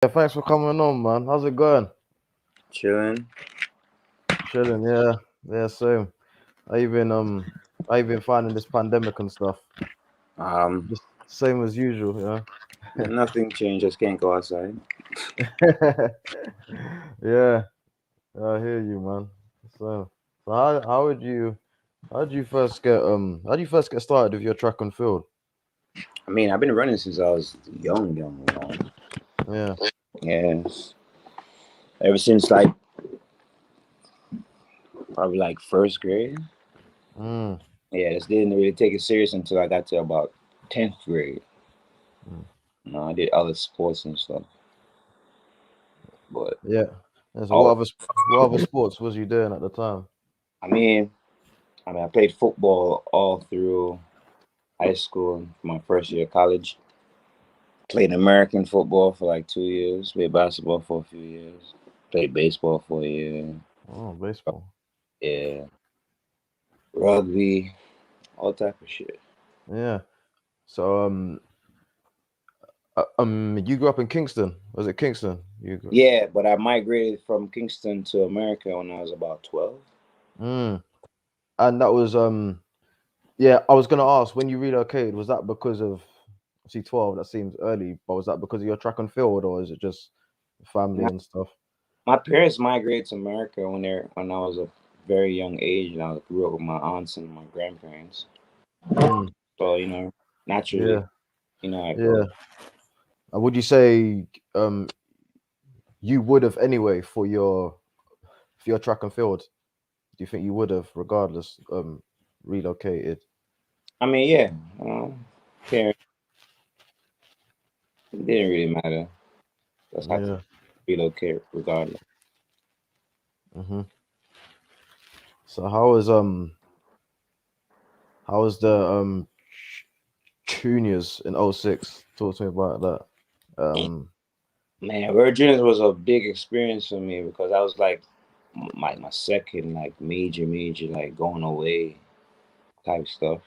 Yeah, thanks for coming on, man. How's it going? Chilling. Chilling, yeah. Yeah, same. How you been how you been finding this pandemic and stuff? Um, Just same as usual, Nothing changed. Just can't go outside. yeah. Yeah, I hear you, man. So how did you first get started with your track and field? I mean, I've been running since I was young. Yeah. Yes. Ever since like probably like first grade. Mm, Yeah, just didn't really take it serious until I got to about 10th grade. mm. I did other sports and stuff, but Yeah. Yeah, so oh, what other sports was you doing at the time? I mean, I played football all through high school and my first year of college. Played American football for like 2 years. Played basketball for a few years. Played baseball for a year. Oh, baseball. Yeah, rugby, all type of shit. Yeah. So you grew up in Kingston. Was it Kingston? Yeah, but I migrated from Kingston to America when I was about 12. Mm. And that was yeah, I was gonna ask when you relocated, was that because of see 12, that seems early, but was that because of your track and field or is it just family My, and stuff? my parents migrated to America when I was a very young age, and I grew up with my aunts and my grandparents. Mm. So naturally, Yeah, I yeah. go. And would you say you would have anyway for your track and field? Do you think you would have regardless relocated? I mean, yeah, parents it didn't really matter. Just had to Yeah. relocate regardless. Hmm. So how was the juniors in '06? Talk to me about that. Man, Virginians was a big experience for me because I was like my second like major like going away type stuff.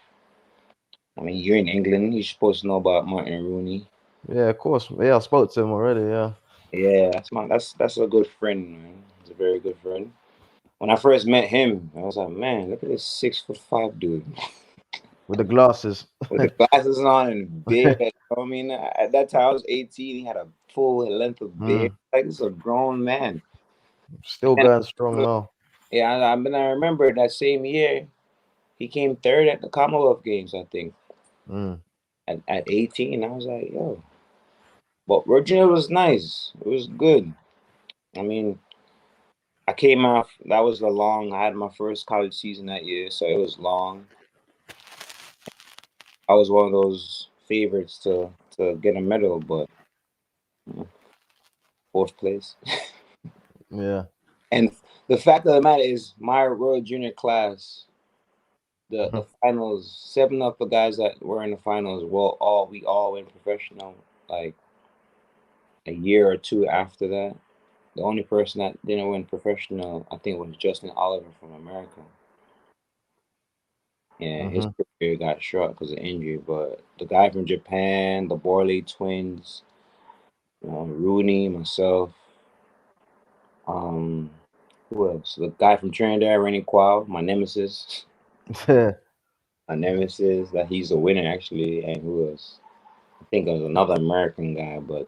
I mean, you're in England. You're supposed to know about Martin Rooney. Yeah, of course. Yeah, I spoke to him already. Yeah. Yeah, that's a good friend, man. He's a very good friend. When I first met him, I was like, man, look at this 6'5" dude With the glasses. with the glasses on and beard. I mean, at that time I was 18. He had a full length of beard. Mm, Like this is a grown man. still And going strong now. yeah, I remember that same year he came third at the Commonwealth Games. I think Mm, at 18. I was like, yo, but Virginia was nice. It was good. I mean, I came off. That was a long. I had my first college season that year, so it was long. I was one of those favorites to get a medal, but mm, fourth place. yeah. And the fact of the matter is, my World Junior class, the finals, seven of the guys that were in the finals, we all went professional. Like a year or two after that, the only person that didn't win professional, I think, was Justin Oliver from America. Yeah, his Mm-hmm. career got short because of injury. But the guy from Japan, the Borley twins, Rooney, myself, um, who else? The guy from Trinidad, Rennie Quao, my nemesis. My nemesis, that he's a winner actually. And who else? I think it was another American guy, but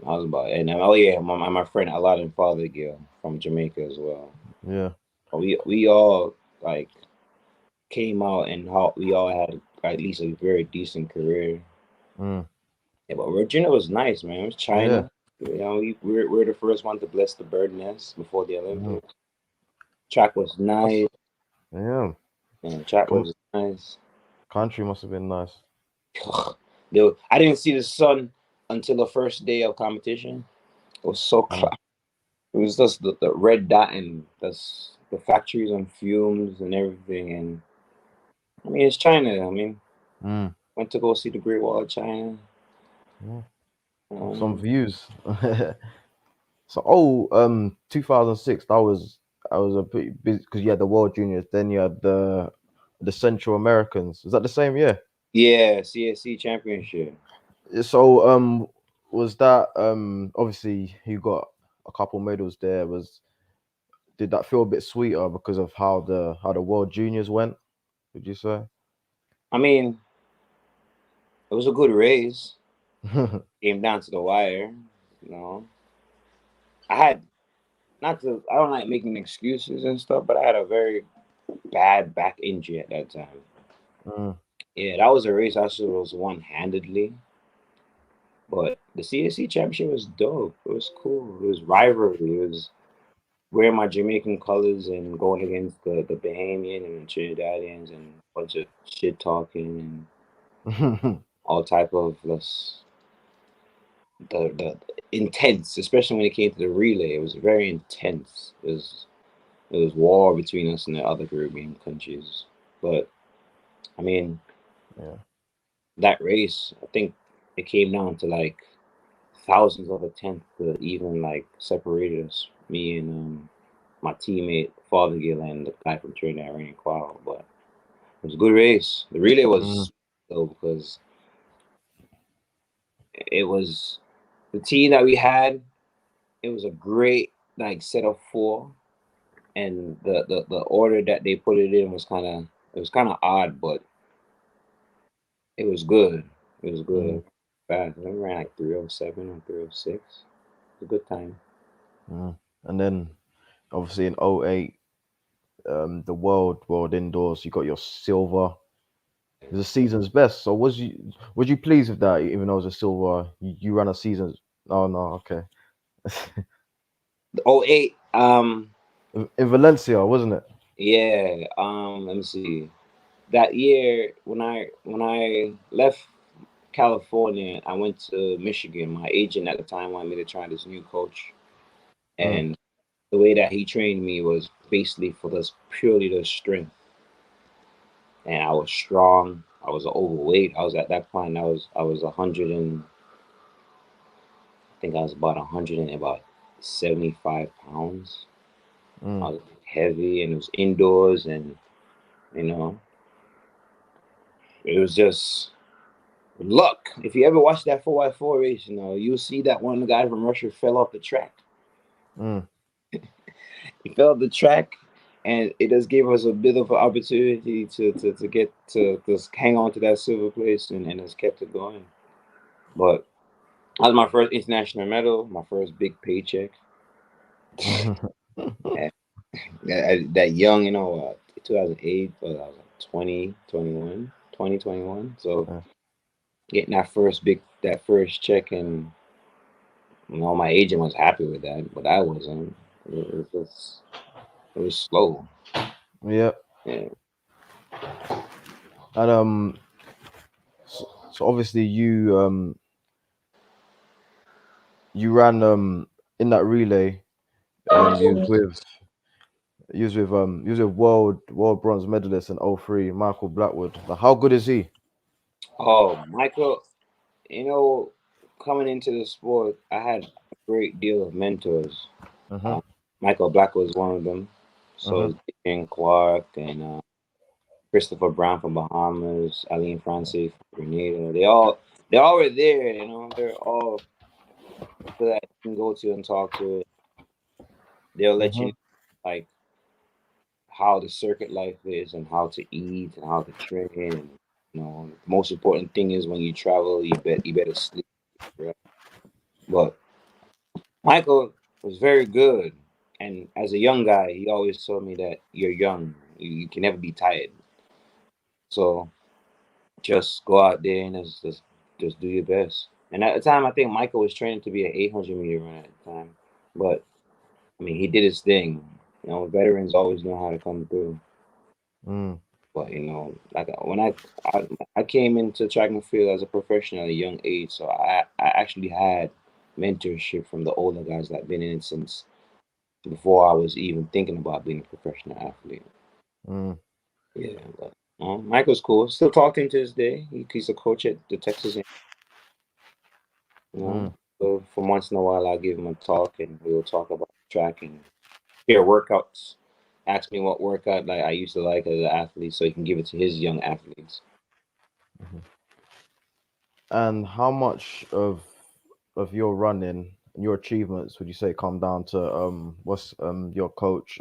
I was about and oh yeah, my friend Aladdin Fothergill from Jamaica as well. Yeah. We all like came out and how we all had at least a very decent career. Mm, Yeah, but Virginia was nice, man. It was yeah. China. We're the first one to bless the bird nest before the Mm, Olympics. Track was that's nice. yeah. And track Com- was nice. country must have been nice. I didn't see the sun until the first day of competition. It was so Mm, cloudy. It was just the red dot and the factories and fumes and everything. And I mean, it's China. I mean, mm, went to go see the Great Wall of China. yeah. Some Um, views. So 2006, that was a pretty busy because you had the World Juniors, then you had the Central Americans. Is that the same year? yeah, CSC Championship. So was that obviously you got a couple medals there. Did that feel a bit sweeter because of how the World Juniors went? Would you say? I mean, it was a good race. Came down to the wire. You know, I had not to. I don't like making excuses and stuff, but I had a very bad back injury at that time. Mm. Yeah, that was a race I should was won handedly. But the CSC championship was dope. It was cool. It was rivalry. It was wearing my Jamaican colors and going against the Bahamian and the Trinidadians and a bunch of shit talking and all type of the intense, especially when it came to the relay. It was very intense. It was war between us and the other Caribbean countries. But I mean, Yeah. that race, I think it came down to like thousands of a tenth to even like separated us, me and my teammate Fothergill and the guy from Trinidad ran Qual. But it was a good race. The relay Mm. was though because it was the team that we had. It was a great like set of four, and the order that they put it in was kind of odd, but it was good. It was Mm. good. Fast. I ran like 307 or 306. It's a good time. Mm. And then obviously in '08, the world indoors, you got your silver. It was the season's best. So was you pleased with that? Even though it was a silver, you ran a season. Oh no, okay. The '08. In Valencia, wasn't it? Yeah. Let me see. That year when I left California, I went to Michigan. My agent at the time wanted me to try this new coach, Mm. and the way that he trained me was basically for this purely the strength. And I was strong. I was overweight. I was at that point. I was 100 and I think I was about 175 pounds. I Mm. was heavy, and it was indoors, and you know it was just luck. If you ever watch that 4x4 race, you'll see that one guy from Russia fell off the track. Mm. He fell off the track, and it just gave us a bit of an opportunity to get to just hang on to that silver place, and just kept it going. But that was my first international medal, my first big paycheck. And that young, 2008, but I was like 20, 21, 20, 21. So Yeah. getting that first check, and my agent was happy with that, but I wasn't. It was slow. Yeah. Yeah. And so obviously you ran in that relay. You was with world bronze medalist in '03, Michael Blackwood. Like, how good is he? Oh, Michael, you know, coming into the sport, I had a great deal of mentors. Mhm. Uh, Michael Black was one of them. So Mhm. is Ian Clark and Christopher Brown from Bahamas, Aline Francis from Grenada. They all were there. They're all people that you can go to and talk to. They'll let you know, Mhm. like how the circuit life is and how to eat and how to train. And the most important thing is when you travel, you better sleep. Right? But Michael was very good, and as a young guy, he always told me that you're young, you can never be tired. So just go out there and just do your best. And at the time, I think Michael was training to be an 800-meter runner at the time, but I mean, he did his thing. Veterans always know how to come through. Mm. But like when I came into track and field as a professional at a young age, so I actually had mentorship from the older guys that been in it since before I was even thinking about being a professional athlete. Mm. Yeah, but Michael's cool. Still talk to him to this day. He's a coach at the Texas. You know, Mm. so from once in a while, I'll give him a talk, and we'll talk about track and share workouts. Ask me what workout like I used to like as an athlete, so he can give it to his young athletes. Mhm. And how much of of your running and your achievements would you say come down to what's your coach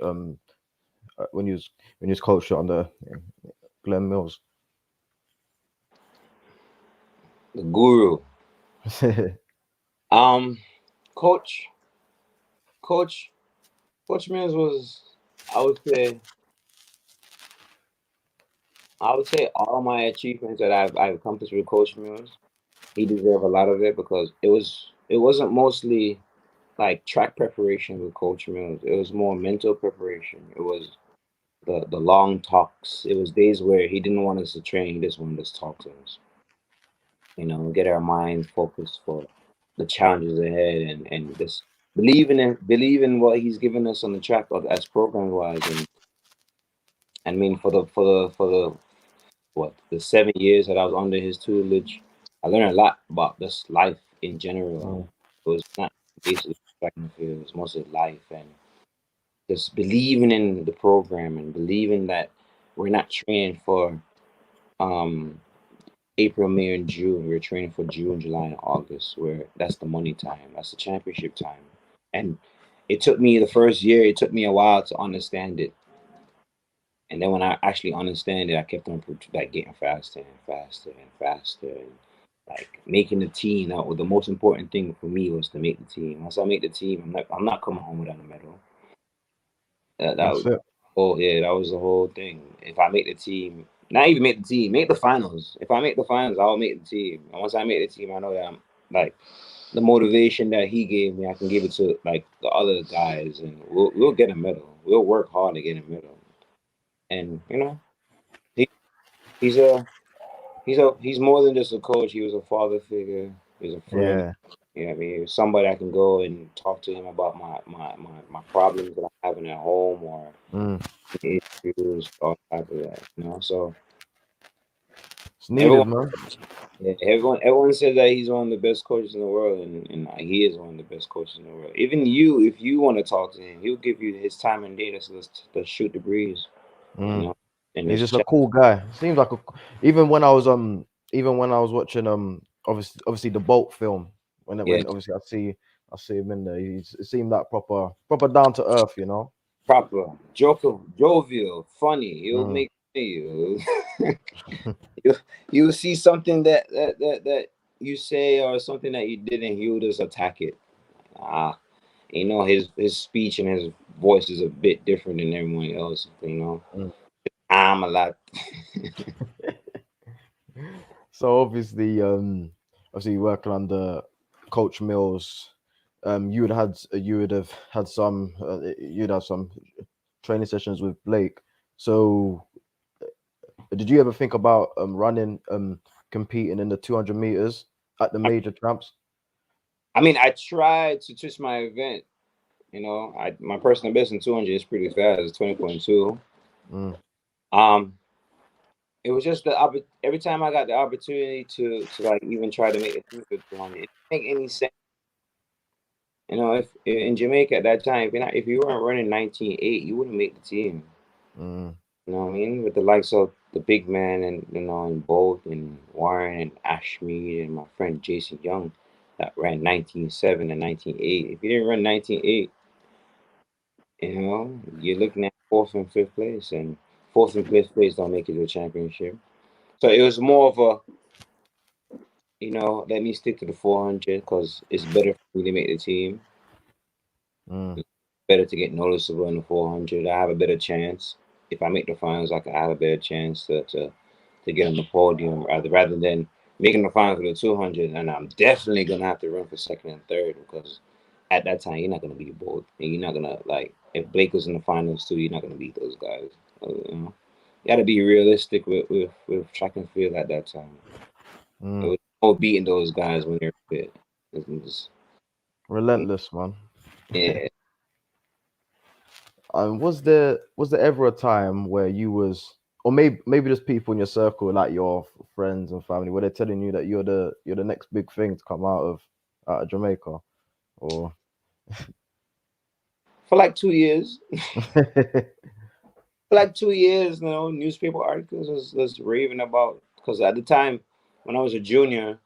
when you was coach under Glenn Mills? The guru. Coach, coach, Coach Mills was, I would say, all my achievements that I've accomplished with Coach Mills. He deserved a lot of it because it wasn't mostly like track preparation with Coach Mills. It was more mental preparation. It was the long talks. It was days where he didn't want us to train. He just wanted us to talk to us. Get our minds focused for the challenges ahead, and just believe in what he's given us on the track as program wise. And I mean for the 7 years that I was under his tutelage, I learned a lot about just life in general. Mm, It was not basically track and field, it was mostly life and just believing in the program and believing that we're not training for um April, May, and June. We're training for June, July, and August, where that's the money time. That's the championship time. And it took me the first year, it took me a while to understand it. And then when I actually understand it, I kept on like getting faster and faster and faster and like making the team. Now, the most important thing for me was to make the team. Once I make the team, I'm not coming home without a medal. That that's was, it. oh yeah, that was the whole thing. If I make the team, not even make the team, make the finals. If I make the finals, I'll make the team. And once I make the team, I know that I'm like the motivation that he gave me, I can give it to like the other guys, and we'll get a medal. We'll work hard to get a medal. And he, he's he's more than just a coach. He was a father figure. He was a friend. Yeah. I mean, he was somebody I can go and talk to him about my problems that I'm having at home or Mm. issues, all type of that. So It's needed, everyone, man. yeah, everyone says that he's one of the best coaches in the world, and he is one of the best coaches in the world. Even you, if you want to talk to him, he'll give you his time and data, so let's shoot the breeze, you Mm. know. And He's it's just a cool guy. Seems like even when I was watching obviously the Bolt film yeah, when obviously I see him in there. It seemed like proper down to earth, you know. proper, jovial, funny. He'll Mm. make you. you you see something that you say or something that you didn't, he'll just attack it. Ah, his speech and his voice is a bit different than everyone else. Mm. I'm a lot. So obviously working under Coach Mills, you would have had some you'd have some training sessions with Blake. So did you ever think about running competing in the 200 meters at the major champs? I mean, I tried to twist my event. My personal best in 200 is pretty fast. It's 20.2. Mm, Um, it was just every time I got the opportunity to like even try to make a team for 200, it didn't make any sense. If in Jamaica at that time, if you weren't running 19.8, you wouldn't make the team. mm, You know what I mean? With the likes of the big man and and Bolt and Warren and Ashmead and my friend Jason Young that ran 19.7 and 19.8. If you didn't run 19.8, you're looking at fourth and fifth place, and fourth and fifth place don't make it to a championship. So it was more of a, let me stick to the 400 because it's better for me to make the team. mm, Better to get noticeable in the 400. I have a better chance. If I make the finals, I have a better chance to get on the podium rather than making the finals for the 200. And I'm definitely gonna have to run for second and third because at that time you're not gonna beat both, and you're not gonna like if Blake was in the finals too, you're not gonna beat those guys. You got to be realistic with track and field at that time. It mm. was no beating those guys when they're fit. Just, Relentless, man. yeah. Was there ever a time where you was, or maybe just people in your circle, like your friends and family, where they're telling you that you're the next big thing to come out of Jamaica, or For like 2 years. For like 2 years, newspaper articles was raving because at the time when I was a junior,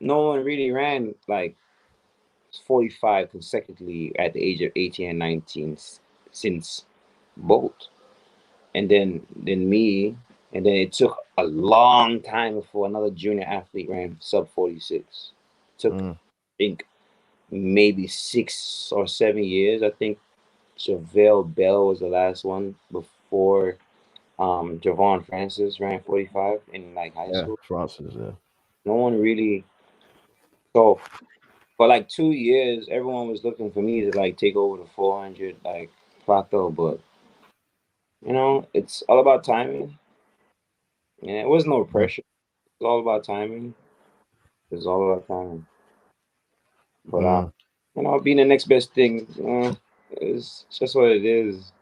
no one really ran like 45 consecutively at the age of 18 and 19 since both. And then me, and then it took a long time before another junior athlete ran sub 46. Took, I think, maybe 6 or 7 years. I think Chevelle Bell was the last one before Javon Francis ran 45 in like high Yeah, school. Francis. Yeah. No one really. So for like 2 years, everyone was looking for me to like take over the 400 like plateau, but it's all about timing. And it was no Mm. pressure. It's all about timing. It's all about timing. But Mm. being the next best thing, is just what it is.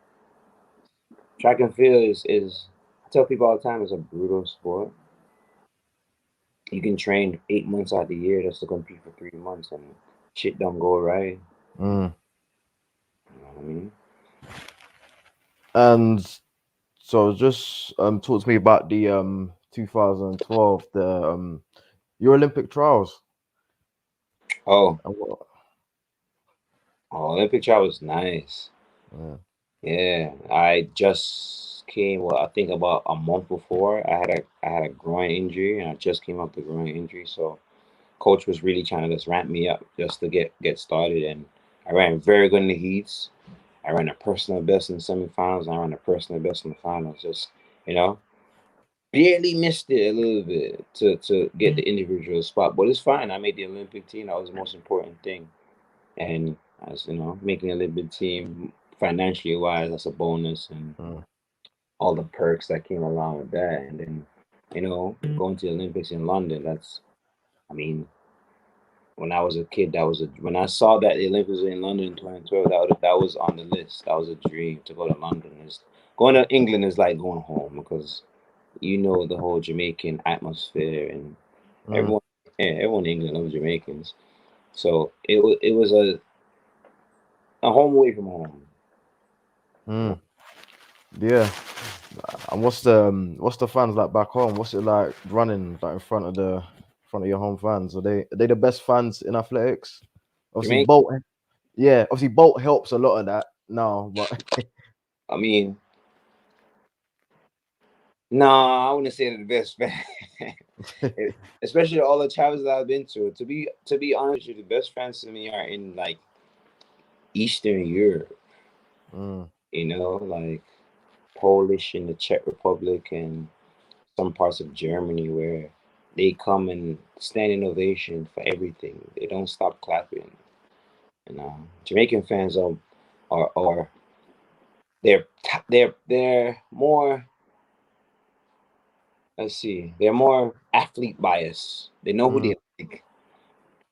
Track and field is I tell people all the time, it's a brutal sport. You can train 8 months out of the year just to compete for 3 months, and shit don't go right. Mm. You know what I mean? And so just talk to me about the 2012 your Olympic trials. Oh, And Olympic trial was nice. yeah. Yeah, I just came. Well, I think about a month before. I had a groin injury, and I just came off the groin injury. So coach was really trying to just ramp me up just to get started. And I ran very good in the heats. I ran a personal best in the semifinals, and I ran a personal best in the finals. Just you know, barely missed it a little bit to get the individual spot, but it's fine. I made the Olympic team. That was the most important thing. And as making a Olympic team financially wise, that's a bonus, and Mm. all the perks that came along with that. And then, going to the Olympics in London. I mean, when I was a kid, when I saw that the Olympics were in London in 2012, that was on the list. That was a dream to go to London. Going to England is like going home because the whole Jamaican atmosphere, and Mm. everyone, yeah, everyone in England loves Jamaicans. So it was a home away from home. Mm. Yeah. And what's the fans like back home? What's it like running like in front of your home fans? Are they the best fans in athletics? Obviously, Jamaica. Bolt. Yeah, obviously Bolt helps a lot of that now, but I mean, nah, I wouldn't say they're the best fan. Especially all the travels that I've been to. To be honest with you, the best fans to me are in like Eastern Europe. mm, Like Polish in the Czech Republic and some parts of Germany where they come and stand ovation for everything. They don't stop clapping. Jamaican fans are they're more. Let's see. They're more athlete bias. They know who mm. they like.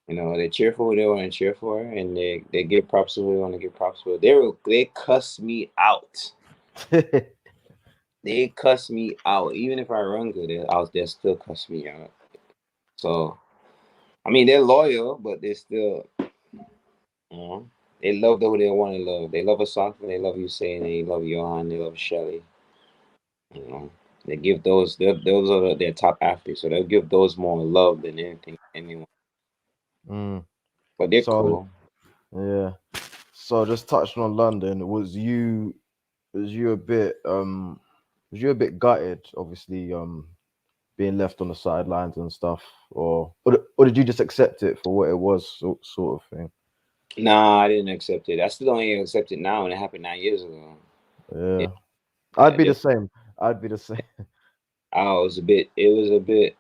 They cheer for who they want to cheer for, and they give props to who they want to give props for. They cuss me out. They cuss me out. Even if I run good, they'll still cuss me out. So I mean, they're loyal, but they're still, you know, they love who they want to love. They love Asaka. They love Usain. They love Johan. They love Shelly. You know, they give those are their top athletes, so they'll give those more love than anyone. Mm. But they're So cool. yeah. So just touching on London, was you a bit gutted, obviously, being left on the sidelines and stuff, or did you just accept it for what it was, sort of thing? Nah, I didn't accept it. I still don't even accept it now, and it happened 9 years ago. Yeah, Yeah. I'd be the yeah. same. I'd be the same. I was a bit. It was a bit.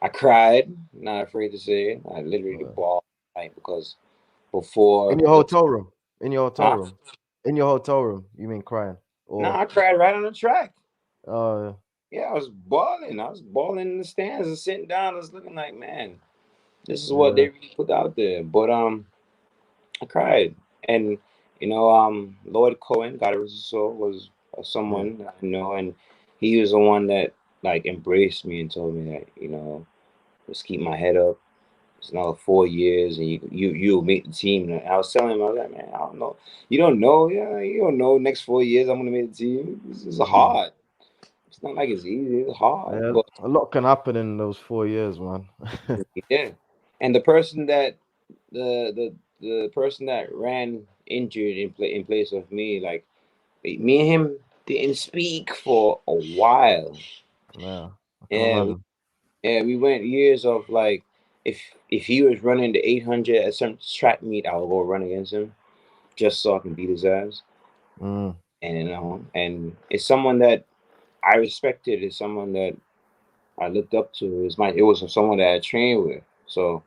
I cried. Not afraid to say it. I literally Yeah. bawled, like, because In before your the hotel room. In your hotel huh? room. In your hotel room. You mean crying? Nah, Or I cried right on the track. oh Yeah, I was bawling. I was bawling in the stands and sitting down. I was looking like, man, this is what yeah. they really put out there. But I cried, and Lloyd Cohen, God rest his soul, was Yeah. someone that I know, and he was the one that like embraced me and told me that just keep my head up. It's another 4 years, and you'll make the team. And I was telling him, I was like, man, I don't know. You don't know, yeah, you don't know. Next 4 years, I'm gonna make the team. This is Mm. hard. It's not like it's easy. It's hard, Yeah. but A lot can happen in those 4 years, man. yeah. And the person that the the person that ran injured in place of me, like me and him didn't speak for a while. Yeah, I can Yeah, imagine. we went years of like, if he was running the 800 at some track meet, I would go run against him just so I can beat his ass. Mm, And and it's someone that I respected. It's someone that I looked up to. It was someone that I trained with. So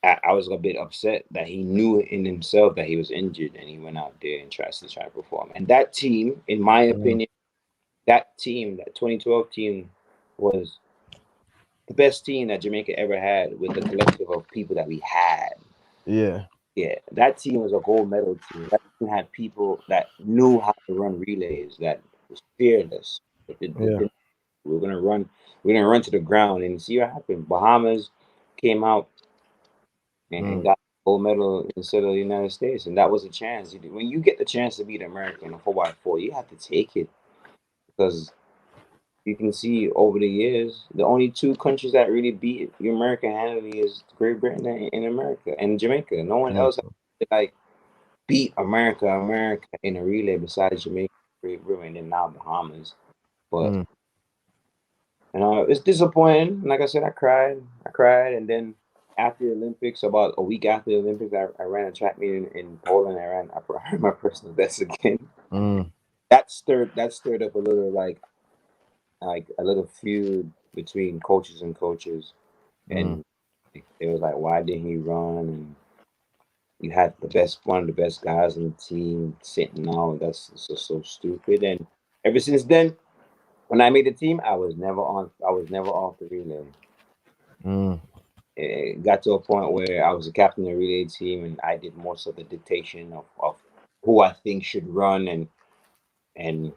I was a bit upset that he knew in himself that he was injured and he went out there and try to perform. And that team, in my mm, opinion, that 2012 team was the best team that Jamaica ever had with the collective of people that we had. yeah, Yeah, that team was a gold medal team. That team had people that knew how to run relays, that was fearless. yeah. We're gonna run, we're gonna run to the ground and see what happened. Bahamas came out and Mm, got gold medal instead of the United States, and that was a chance. When you get the chance to beat America in a 4x4, you have to take it because you can see over the years, the only two countries that really beat America handily is Great Britain and America and Jamaica. No one mm, else like beat America in a relay besides Jamaica, Great Britain, and now Bahamas. But mm, it's disappointing. Like I said, I cried, and then after the Olympics, about a week after the Olympics, I ran a track meet in Poland. I ran my personal best again. mm, That stirred up a little like a little feud between coaches and coaches, mm, and it was like, why didn't he run? And you had one of the best guys in the team sitting out. That's so stupid. And ever since then, when I made the team, I was never on. I was never off the relay. mm, It got to a point where I was the captain of the relay team, and I did most of the dictation of who I think should run and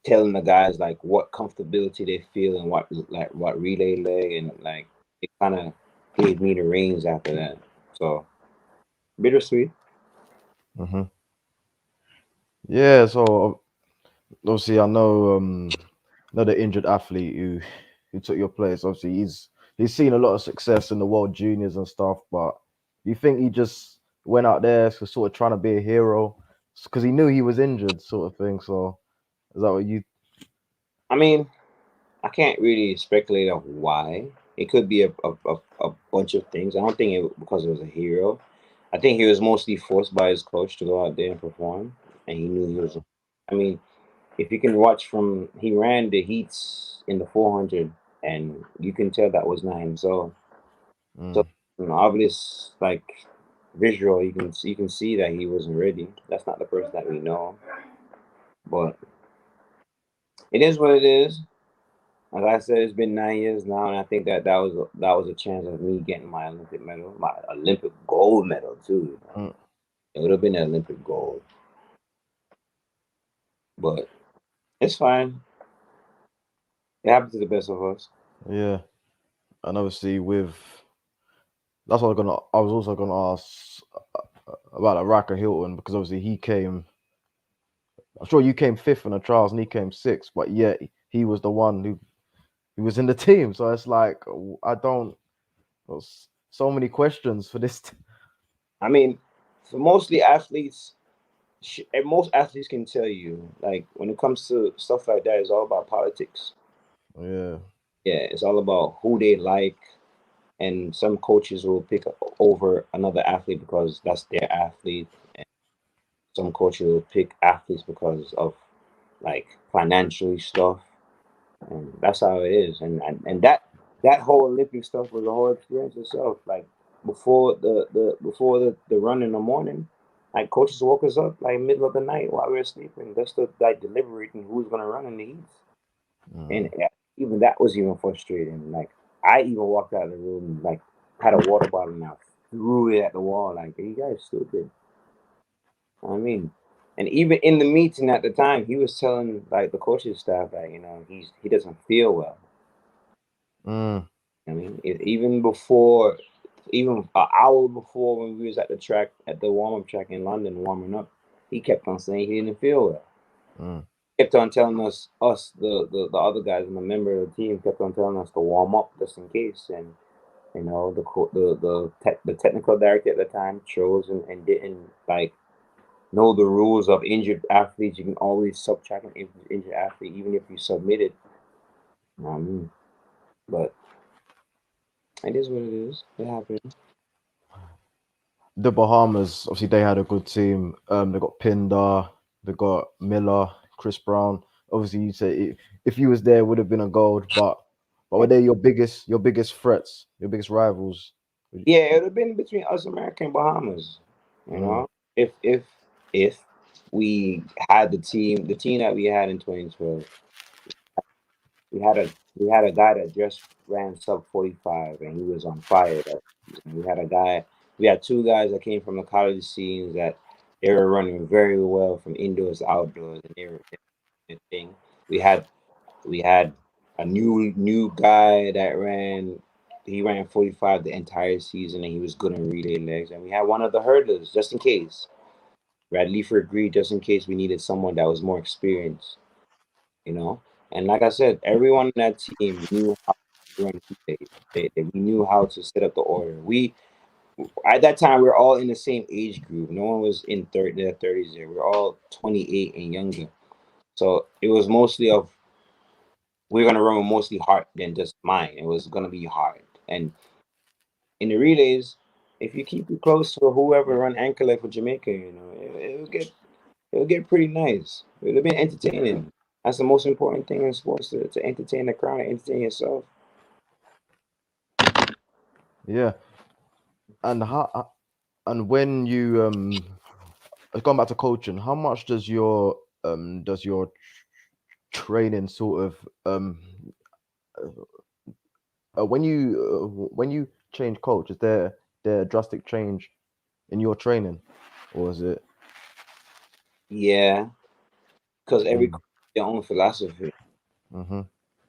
telling the guys like what comfortability they feel and what relay leg, and like it kind of gave me the reins after that. So bittersweet. mm-hmm. Yeah, so obviously I know the injured athlete who took your place. Obviously he's seen a lot of success in the World Juniors and stuff, but do you think he just went out there to sort of trying to be a hero because he knew he was injured, sort of thing? So is that what you? I mean, I can't really speculate of why. It could be a bunch of things. I don't think it because it was a hero. I think he was mostly forced by his coach to go out there and perform, and he knew he was. I mean, if you can watch from he ran the heats in the 400, and you can tell that was not him. So Mm, obvious like visual, you can see that he wasn't ready. That's not the person that we know, but it is what it is. Like I said, it's been 9 years now, and I think that was a chance of me getting my Olympic medal, my Olympic gold medal too. mm, It would have been an Olympic gold, but it's fine. It happens to the best of us. yeah, and obviously with that's what I was also gonna ask about Raka Hilton because obviously he came. I'm sure you came fifth in the trials and he came sixth, but yet he was the one who was in the team. So it's like I don't. There's so many questions for this. I mean, for mostly athletes, and most athletes can tell you, like when it comes to stuff like that, it's all about politics. Yeah. Yeah, it's all about who they like, and some coaches will pick over another athlete because that's their athlete. Some coaches will pick athletes because of like financially stuff, and that's how it is. And that whole Olympic stuff was a whole experience itself. Like before the run in the morning, like coaches woke us up like middle of the night while we were sleeping, just to like deliberating who's gonna run in the heats. And Mm, even that was even frustrating. Like I even walked out of the room like had a water bottle and I threw it at the wall. Like, are you guys stupid? I mean, and even in the meeting at the time, he was telling like the coaching staff that he doesn't feel well. mm, I mean, even before, even an hour before when we was at the track at the warm up track in London warming up, he kept on saying he didn't feel well. mm, Kept on telling us the other guys and the member of the team kept on telling us to warm up just in case. And You know, the technical director at the time chose and didn't like know the rules of injured athletes. You can always subtract an injured athlete even if you submitted. You know what I mean? But it is what it is. It happened. The Bahamas, obviously, they had a good team. They got Pinder, they got Miller, Chris Brown. Obviously, you say if you was there, it would have been a gold. But were they your biggest threats, your biggest rivals? Yeah, it would have been between us, America, and Bahamas. You Mm, know, if we had the team that we had in 2012, we had a guy that just ran sub 45, and he was on fire. That season. We had two guys that came from the college scenes that they were running very well from indoors to outdoors, and they were their thing. We had we had a new guy that ran. He ran 45 the entire season, and he was good in relay legs. And we had one of the hurdlers just in case. Brad Leaford agreed just in case we needed someone that was more experienced, you know. And like I said, everyone on that team knew how to run relays. We knew how to set up the order. We at that time we were all in the same age group. No one was in their 30s there. We were all 28 and younger. So it was mostly of we're gonna run with mostly heart than just mind. It was gonna be hard. And in the relays, if you keep it close to whoever run anchor leg for Jamaica, you know, it'll get pretty nice. It'll be entertaining. That's the most important thing in sports to entertain the crowd and entertain yourself. yeah, and and when you going back to coaching, how much does your training sort of when you change coach, is there a drastic change in your training, or is it? Yeah, because every Mm, coach has their own philosophy. mm-hmm.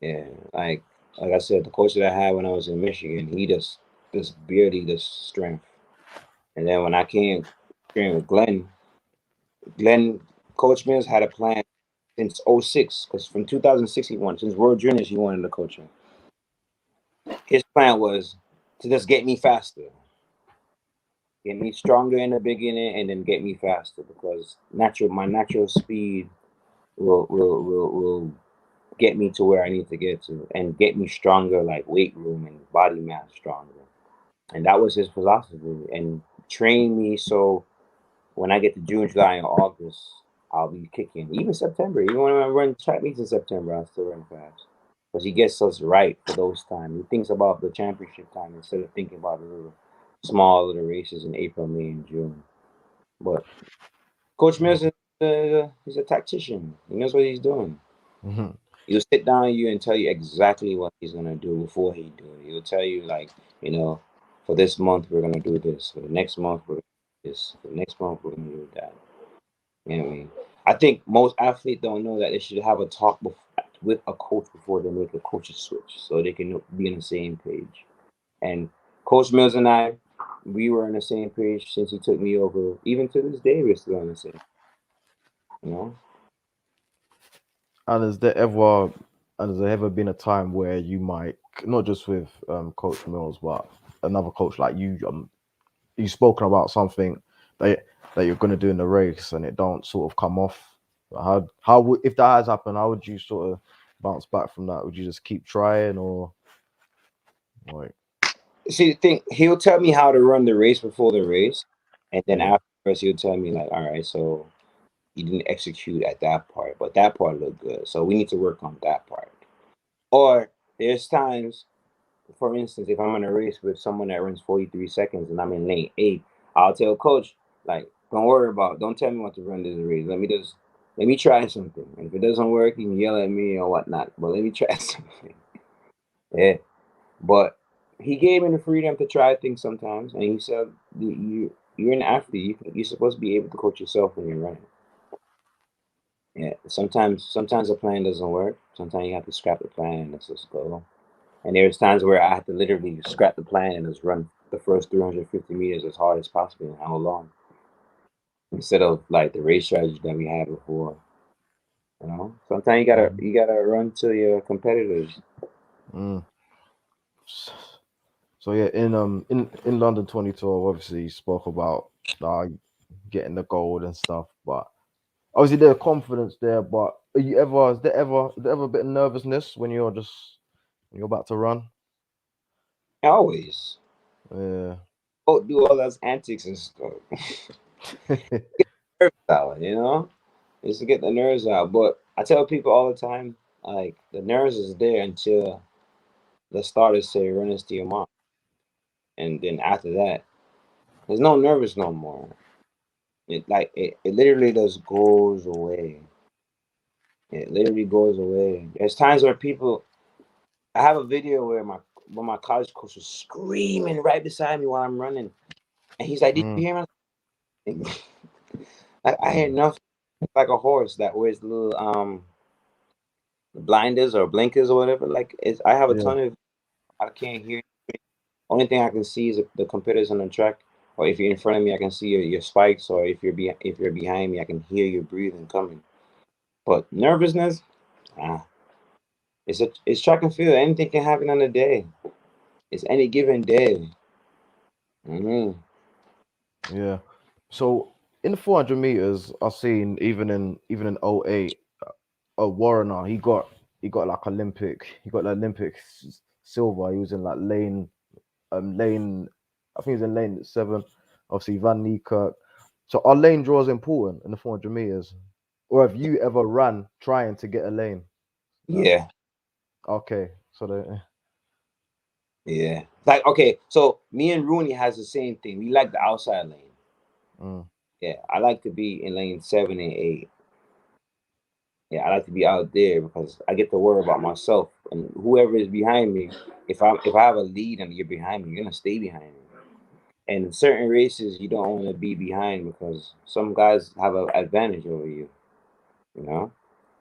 Yeah, like I said, the coach that I had when I was in Michigan, he just barely the strength. And then when I came train with Glenn, Coach Mills had a plan since '06, because from 2006 he won. Since World Juniors, he wanted to coach him. His plan was to just get me faster, get me stronger in the beginning, and then get me faster because my natural speed will get me to where I need to get to and get me stronger, like weight room and body mass stronger. And that was his philosophy, and train me so when I get to June, July, and August, I'll be kicking. Even September, even when I run track meets in September, I'll still run fast. Because he gets us right for those times. He thinks about the championship time instead of thinking about the little small little races in April, May, and June. But Coach Mills is he's a tactician. He knows what he's doing. Mm-hmm. He'll sit down with you and tell you exactly what he's gonna do before he do it. He'll tell you like, you know, for this month we're gonna do this. For the next month we're gonna do this. For the next month we're gonna do that. You know what I mean? I think most athletes don't know that they should have a talk with a coach before they make a coach's switch, so they can be on the same page. And Coach Mills and I, we were on the same page since he took me over. Even to this day, we're still on the same. You know? And has there ever been a time where you might, not just with Coach Mills, but another coach like you've spoken about something that you're gonna do in the race and it don't sort of come off? How would, if that has happened, how would you sort of bounce back from that? Would you just keep trying, or like? See, the thing, he'll tell me how to run the race before the race, and then Yeah. afterwards he'll tell me like, all right, so you didn't execute at that part, but that part looked good, so we need to work on that part. Or there's times, for instance, if I'm in a race with someone that runs 43 seconds and I'm in lane 8, I'll tell coach, like, don't tell me what to run this race. Let me try something. And if it doesn't work, you can yell at me or whatnot. But let me try something. Yeah. But he gave me the freedom to try things sometimes. And he said, you're an athlete. You're supposed to be able to coach yourself when you're running. Yeah. Sometimes the plan doesn't work. Sometimes you have to scrap the plan and let's just go. And there's times where I have to literally scrap the plan and just run the first 350 meters as hard as possible and how long, instead of like the race strategy that we had before. You know, sometimes Mhm. you gotta run to your competitors. Mm. So yeah, in London 2012, obviously you spoke about getting the gold and stuff, but obviously there's confidence there. But is there ever a bit of nervousness when you're about to run? Always. Yeah. Don't do all those antics and stuff. Nerves out, you know? Just to get the nerves out. But I tell people all the time, like the nerves is there until the starters say run this to your mom. And then after that, there's no nervous no more. It literally just goes away. It literally goes away. There's times where people I have a video where my college coach was screaming right beside me while I'm running. And he's like, "Did you Mm, hear me?" I hear nothing. It's like a horse that wears the little blinders or blinkers or whatever. Like I have a yeah. ton of I can't hear. Only thing I can see is the computers on the track. Or if you're in front of me, I can see your spikes. Or if you're behind me, I can hear your breathing coming. But nervousness, ah, it's track and field. Anything can happen on a day. It's any given day. Hmm. Yeah. So in the 400 meters, I've seen even in '08, Warrener, he got like he got the silver. He was in like lane, I think he was in lane 7. Obviously Van Niekerk. So are lane draws important in the 400 meters, or have you ever run trying to get a lane? Like, Yeah, okay, so the yeah. Like okay, so me and Rooney has the same thing. We like the outside lane. mm, Yeah, I like to be in lane 7 and 8. Yeah, I like to be out there because I get to worry about myself and whoever is behind me. If I have a lead and you're behind me, you're gonna stay behind me. And in certain races, you don't want to be behind because some guys have an advantage over you. You know,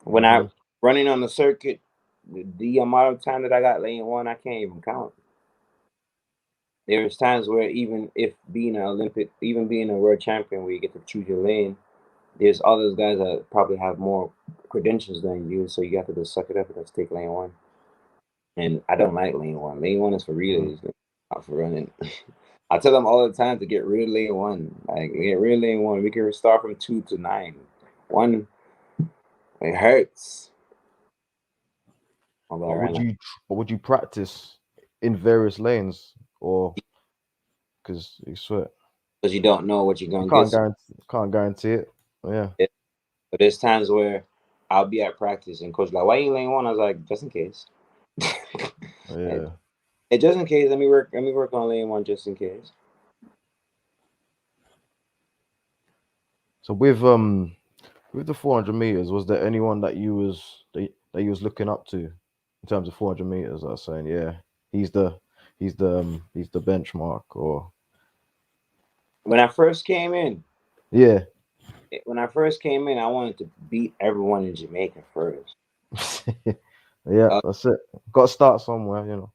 when I mm-hmm, running on the circuit, the amount of time that I got lane 1, I can't even count. There's times where even if being an Olympic, even being a world champion, where you get to choose your lane, there's others guys that probably have more credentials than you, so you have to just suck it up and just take lane 1. And I don't like lane 1. Lane 1 is for mm. relays, not for running. I tell them all the time to get rid of lane 1. Like get rid of lane 1. We can start from 2 to 9. 1, it hurts. Although I But ran would like you practice in various lanes, or because you sweat because you don't know what you're you gonna can't get. guarantee it. Yeah, But there's times where I'll be at practice and coach like, why you lane 1? I was like, just in case. and, yeah. and just in case, let me work on lane 1 just in case. So with the 400 meters, was there anyone that you was looking up to in terms of 400 meters? I was saying, yeah, he's the he's the benchmark, or When I first came in, yeah, I wanted to beat everyone in Jamaica first. yeah, Uh, that's it. Got to start somewhere, you know.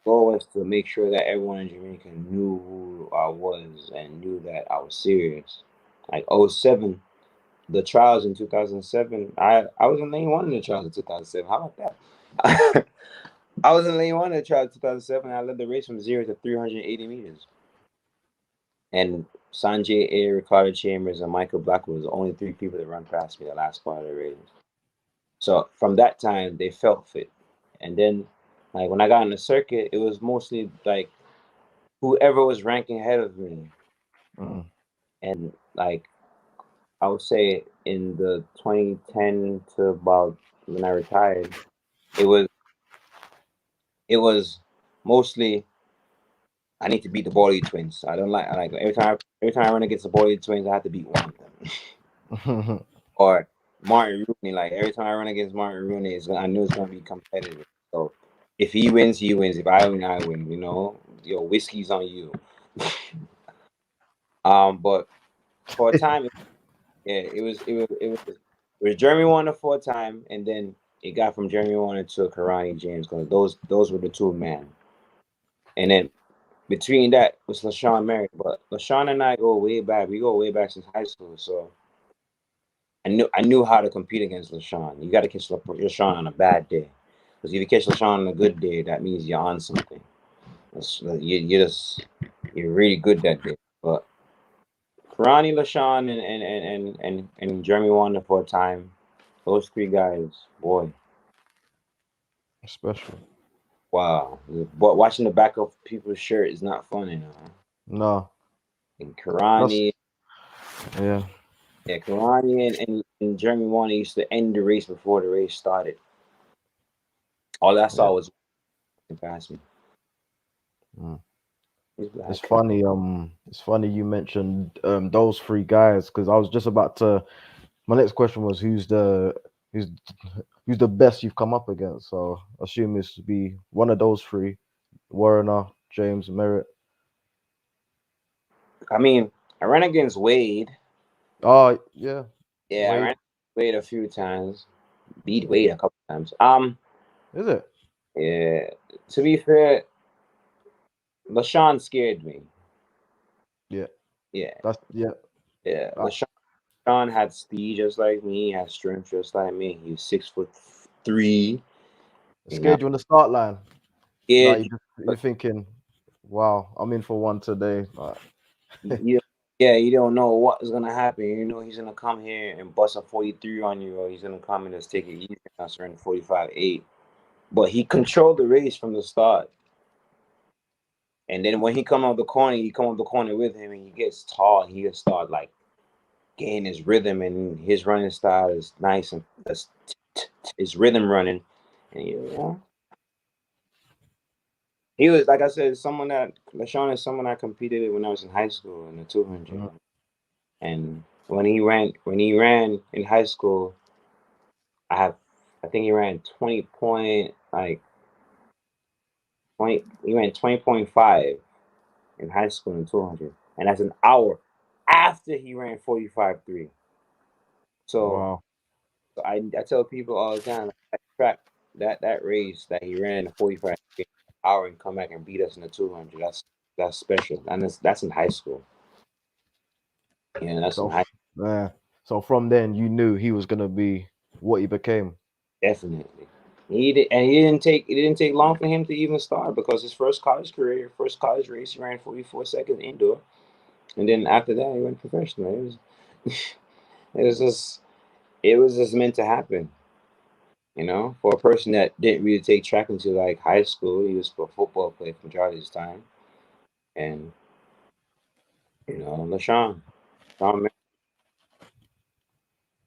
goal was to make sure that everyone in Jamaica knew who I was and knew that I was serious. Like '07, the trials in 2007, I was in lane 1 in the trials in 2007. How about that? I was in lane 1 in the trials in 2007. I led the race from 0 to 380 meters. And Sanjay A, Ricardo Chambers, and Michael Black was the only 3 people that run past me the last part of the race. So from that time, they felt fit. And then, like when I got on the circuit, it was mostly like whoever was ranking ahead of me. Mm. And like I would say in the 2010 to about when I retired, it was it was mostly I need to beat the Bolly twins. I don't like every time I run against the Bolly twins, I have to beat one of them. Or Martin Rooney. Like every time I run against Martin Rooney, I knew it's gonna be competitive. So if he wins, he wins. If I win, I win. You know, yo, whiskey's on you. But for a time, yeah, it was Jeremy Warner for a time, and then it got from Jeremy Warner to Karani James because those were the 2 men. And then between that was LaShawn Merrick. But LaShawn and I go way back. We go way back since high school. So I knew how to compete against LaShawn. You got to catch LaShawn on a bad day, because if you catch LaShawn on a good day, that means you're on something. You're really good that day. But Ronnie, LaShawn, and Jeremy Wonder for a time. Those three guys, boy, Special. wow. But watching the back of people's shirt is not fun, you know. No, And that's Karani, yeah. yeah, Karani and Jeremy Wonder used to end the race before the race started. All I Yeah. saw was past me. Mm. He's It's black. funny. It's funny you mentioned those three guys because I was just about to. My next question was who's who's the best you've come up against. So I assume this would be one of those three: Warner, James, Merritt. I mean, I ran against Wade. Oh yeah, Yeah, I ran Wade. against Wade a few times. Beat Wade a couple times. Is it? Yeah. To be fair, LaShawn scared me. Yeah, Yeah, that's yeah. yeah. Uh, LaShawn had speed just like me. He had strength just like me. He was 6'3". You know, scared you on the start line. Like scared you. you're thinking, wow, I'm in for one today. You, yeah, you don't know what is gonna happen. You know he's gonna come here and bust a 43 on you, or he's gonna come and just take it easy and us run 45-8. But he controlled the race from the start. And then when he come out the corner, you come out the corner with him, and he gets tall. He just start like getting his rhythm, and his running style is nice and that's his rhythm running. And you know, he was like I said, someone that LaShawn is someone I competed with when I was in high school in the 200. Mhm. And when he ran in high school, I think he ran 20. He ran 20.5 in high school in 200, and that's an hour after he ran 45.3. So, Wow, I tell people all the time that track that race that he ran in 45 hour and come back and beat us in the 200. That's special, and that's in high school. Yeah, that's in so high yeah, so from then you knew he was gonna be what he became. definitely. It didn't take long for him to even start because his first college career, first college race, he ran 44 seconds indoor, and then after that he went professional. It was just it was just meant to happen. You know, for a person that didn't really take track until like high school, he was a football player for majority of his time. And LaShawn, Sean Merritt,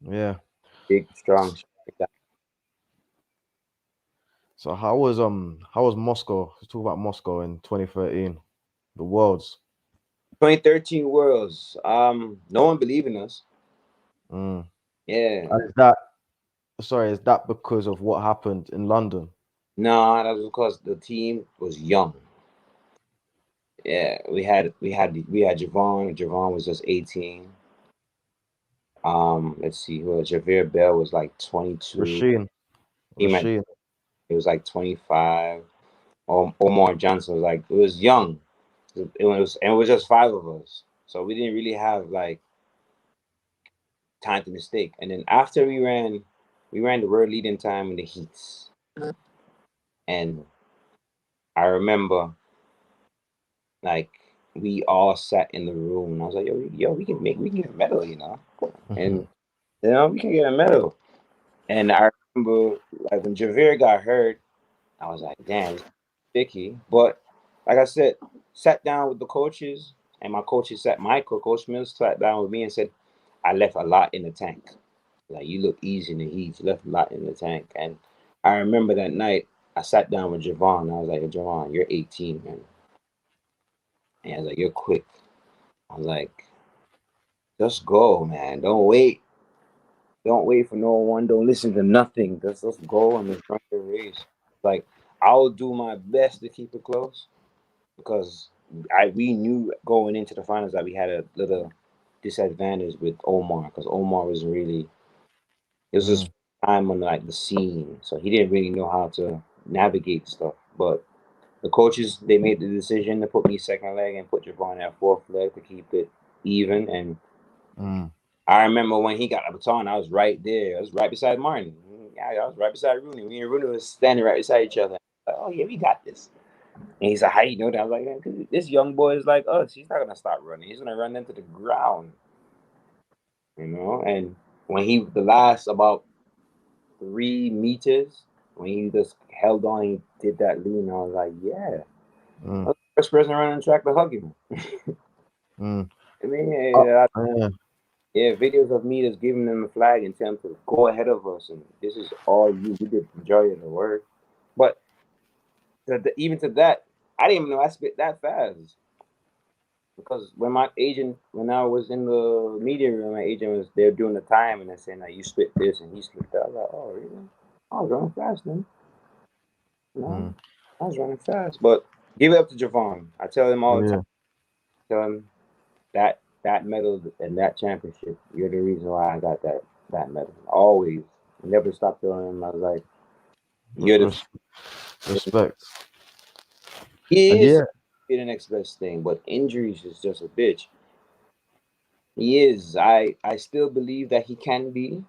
Yeah. big, strong. Guy. So how was Moscow? Let's talk about Moscow in 2013, the Worlds. 2013 Worlds. No one believed in us. Mm. Yeah, And is that sorry? Is that because of what happened in London? no, that was because the team was young. Yeah, we had Javon. Javon was just 18. Let's see, who Javier Bell was like 22. Rasheen, Team at Rasheen. it was like 25. Omar Johnson was like it was young. It was just five of us, so we didn't really have like time to mistake. And then after we ran the world leading time in the heats, and I remember like we all sat in the room, and I was like, yo, we can get a medal, and we can get a medal. And I remember like when Javier got hurt, I was like, damn, it's sticky. But like I said, sat down with the coaches, and Coach Mills sat down with me and said, I left a lot in the tank. Like you look easy in the heat. You left a lot in the tank. And I remember that night I sat down with Javon. And I was like, Javon, you're 18, man. And I was like, you're quick. I was like, just go, man. Don't wait. Don't wait for no one. Don't listen to nothing. Just go and just run your race. Like I'll do my best to keep it close because we knew going into the finals that we had a little disadvantage with Omar because Omar was really it was his Mm, time on like the scene, so he didn't really know how to navigate stuff. But the coaches they made the decision to put me second leg and put Javon at fourth leg to keep it even. And mm. I remember when he got a baton, I was right there. I was right beside Martin. Yeah, I was right beside Rooney. Me and Rooney was standing right beside each other. Like, oh yeah, we got this. And he's like, how you know that? I was like, "Man, 'cause this young boy is like us. He's not gonna stop running. He's gonna run into the ground, you know." And when the last about 3 meters, when he just held on, he did that lean. I was like, yeah, Mm. that's the first person running the track to hug him. Mm. I mean, Yeah. yeah, videos of me just giving them a flag and telling them to go ahead of us, and this is all you. We did the majority of the work, but even to that, I didn't even know I spit that fast. Because when I was in the media room, my agent was there doing the time and they're saying like you spit this and he spit that. I was like, oh really? I was running fast then. No, Mm. I was running fast. But give it up to Javon. I tell him all the time. Yeah. Tell him that medal and that championship, you're the reason why I got that medal. Always. Never stopped telling him. I was like, you're the Res- Respect. he And is yeah. be the next best thing, but injuries is just a bitch. He is. I still believe that he can be.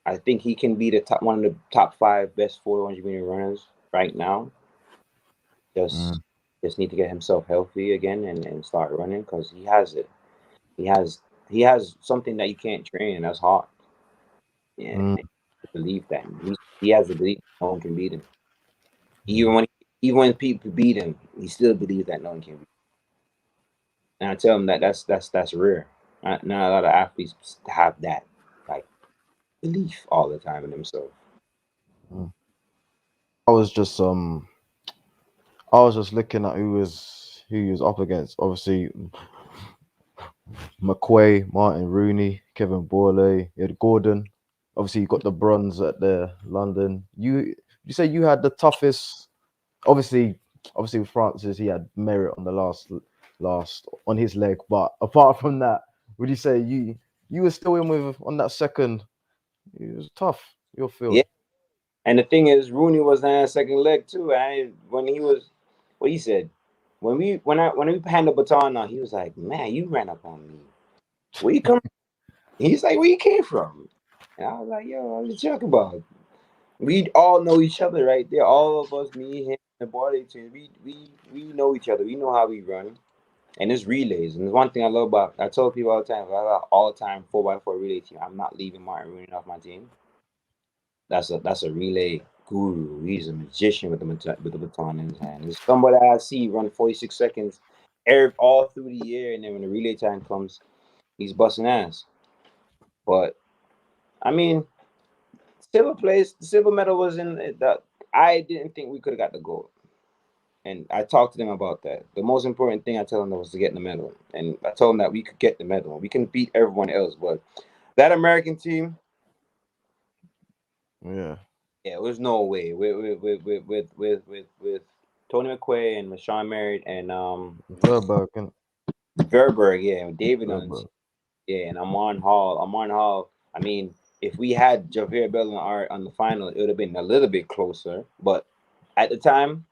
I think he can be the one of the top 5 best 400 meter runners right now. Mm. Just need to get himself healthy again and start running because he has it. He has he has something that you can't train, and that's heart. Yeah, Mm. and believe that he has a belief no one can beat him. Mm. Even when people beat him, he still believes that no one can beat him. And I tell him that that's rare. Not a lot of athletes have that like belief all the time in themselves. Mm. I was just I was just looking at who he was up against. Obviously, McQuay, Martin Rooney, Kevin Borley, you had Gordon. Obviously, you got the bronze at the London. You say you had the toughest. Obviously, obviously with Francis, he had merit on the last on his leg. But apart from that, would you say you were still in with on that second? It was tough. Your Yeah. field. And the thing is, Rooney was on that second leg too. When he was, what he said, when we hand the baton on, he was like, "Man, you ran up on me. Where you come?" He's like, "Where you came from?" And I was like, "Yo, what you talking about?" We all know each other right there. All of us, me, him, the body team. We know each other. We know how we run. And it's relays. And there's one thing I love about. I tell people all the time. I love all the time 4x4 relay team. I'm not leaving Martin Rooney off my team. That's a relay guru. He's a magician with the baton in his hand. There's somebody I see run 46 seconds all through the year, and then when the relay time comes, he's busting ass. But I mean, the silver medal was in that. I didn't think we could have got the gold, and I talked to them about that. The most important thing I told them was to get the medal, and I told them that we could get the medal. We can beat everyone else, but that American team, Yeah. yeah, there was no way with Tony McQuay and Rashawn Merritt and Verberg and Verberg, yeah, and David on the team, Verberg. yeah, and Amon Hall. Amon Hall. I mean, if we had Javier Bell on the final, it would have been a little bit closer. But at the time,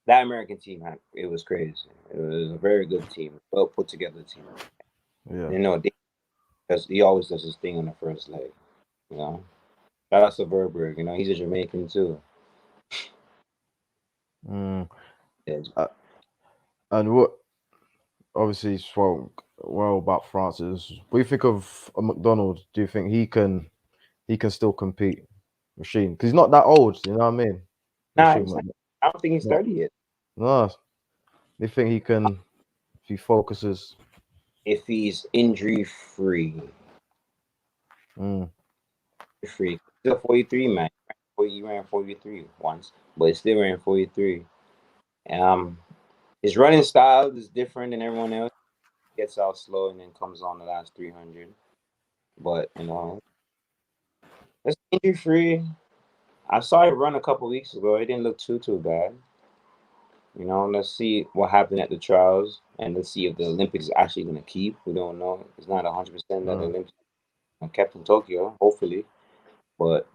that American team it was crazy. It was a very good team, well put together team. Yeah. You know, because he always does his thing on the first leg. You know, shout out to Verberg. You know, he's a Jamaican too. Mm. Yeah, Uh, and what obviously spoke well about Francis. What do you think of a McDonald? Do you think he can still compete? Machine, because he's not that old. You know what I mean? nah, Machine, he's not, I don't think he's not 30 yet. no. Do you think he can if he focuses? If he's injury free. Mm. Free. Still 43, man. He ran 43 once, but he still ran 43. Um, his running style is different than everyone else. He gets out slow and then comes on the last 300. But it's injury free. I saw it run a couple weeks ago. It didn't look too bad. Let's see what happened at the trials and let's see if the Olympics is actually going to keep. We don't know. It's not 100% that the Mm. Olympics are kept in Tokyo, hopefully. But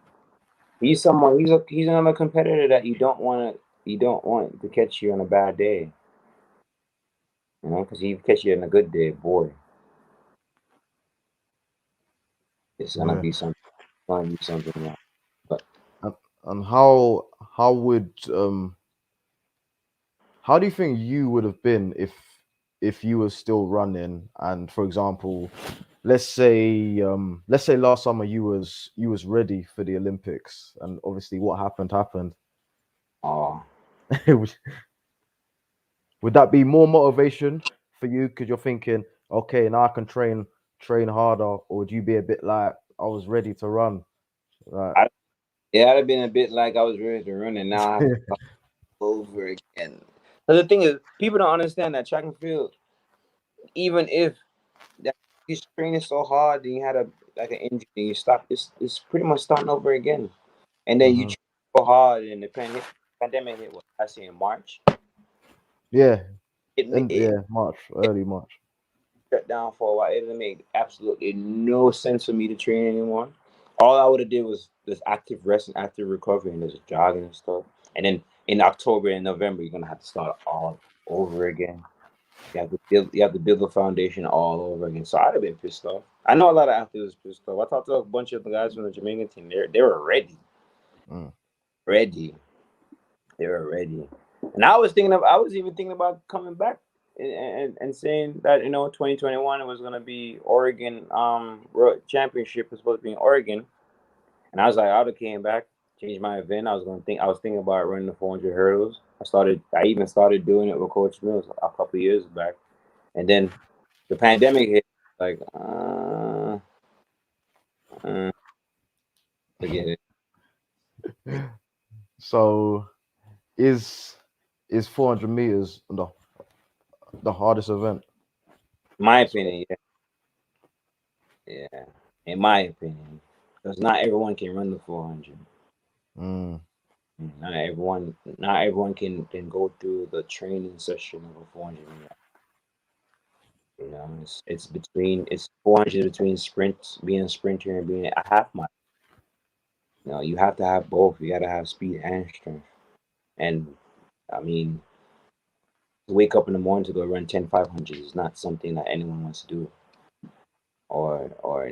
he's another competitor that you don't want to catch you on a bad day, because he catch you on a good day, boy, it's gonna Yeah. be something. Gonna be something else. But And, And how would how do you think you would have been if you were still running? And for example, let's say last summer you was ready for the Olympics, and obviously what happened. Oh, would would that be more motivation for you because you're thinking, okay, now I can train harder, or would you be a bit like I was ready to run? Like, I, yeah, I'd have been a bit like I was ready to run, and now I have to start over again. But the thing is, people don't understand that track and field, even if that you training so hard, then you had a like an injury, and you stop. It's pretty much starting over again. And then you mhm. train so hard, and the pandemic hit. What I see in March, Yeah, and it yeah, March, early March. shut down for a while. It didn't make absolutely no sense for me to train anymore. All I would have did was this active rest and active recovery and just jogging and stuff. And then in October and November, you're gonna have to start all over again. You have to build the foundation all over again. So I'd have been pissed off. I know a lot of athletes pissed off. I talked to a bunch of the guys from the Jamaican team. They were ready, Mm. ready. They were ready. And I was even thinking about coming back and saying that 2021 it was gonna be Oregon World Championship was supposed to be in Oregon, and I was like I would have came back, changed my event. I was thinking about running the 400 hurdles. I even started doing it with Coach Mills a couple years back, and then the pandemic hit. Like, uh, forget it. So is 400 meters the hardest event? My opinion, yeah, yeah. In my opinion, because not everyone can run the 400. Mm, Not everyone can go through the training session of a 400 meter. It's 400 between sprints, being a sprinter and being a half mile. You have to have both. You got to have speed and strength. And I mean, to wake up in the morning to go run 10 500 is not something that anyone wants to do, or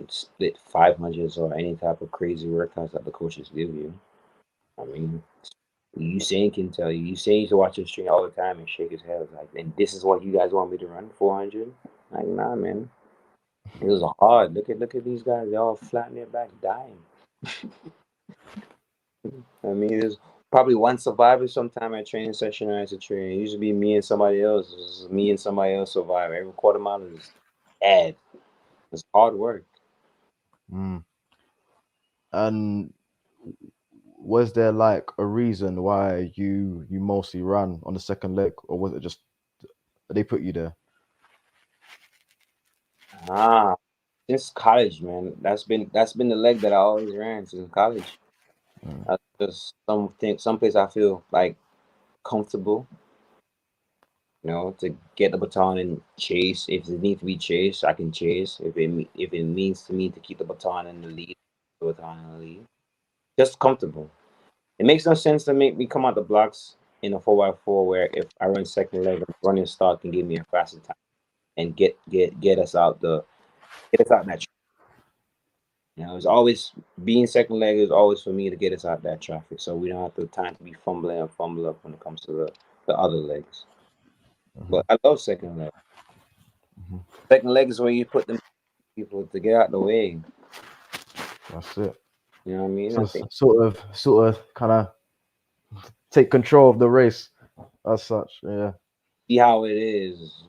split 500s or any type of crazy workouts that the coaches give you. I mean, Usain can tell you. Usain used to watch his stream all the time and shake his head like, and this is what you guys want me to run 400? Like, nah, man. It was hard. Look at these guys. They're all flat on their back, dying. I mean, there's probably one survivor sometime at training session or as a trainer. It used to be me and somebody else. It was me and somebody else survive. Every quarter mile is bad. It's hard work. mm. And was there like a reason why you mostly ran on the second leg, or was it just they put you there? Ah, since college, man. That's been the leg that I always ran since college. Mm, That's just some place I feel like comfortable, to get the baton and chase. If it needs to be chased, I can chase. If it means to me to keep the baton in the lead, the baton in the lead. Just comfortable. It makes no sense to make me come out the blocks in a 4x4 where if I run second leg, a running start can give me a faster time and get us out that. It's always being second leg is always for me to get us out that traffic, so we don't have the time to be fumbling and fumble up when it comes to the other legs. mhm, But I love second leg. mhm. Second leg is where you put them people to get out the way. That's it. You know what I mean? So I think sort of kind of take control of the race as such. Yeah. see how it is.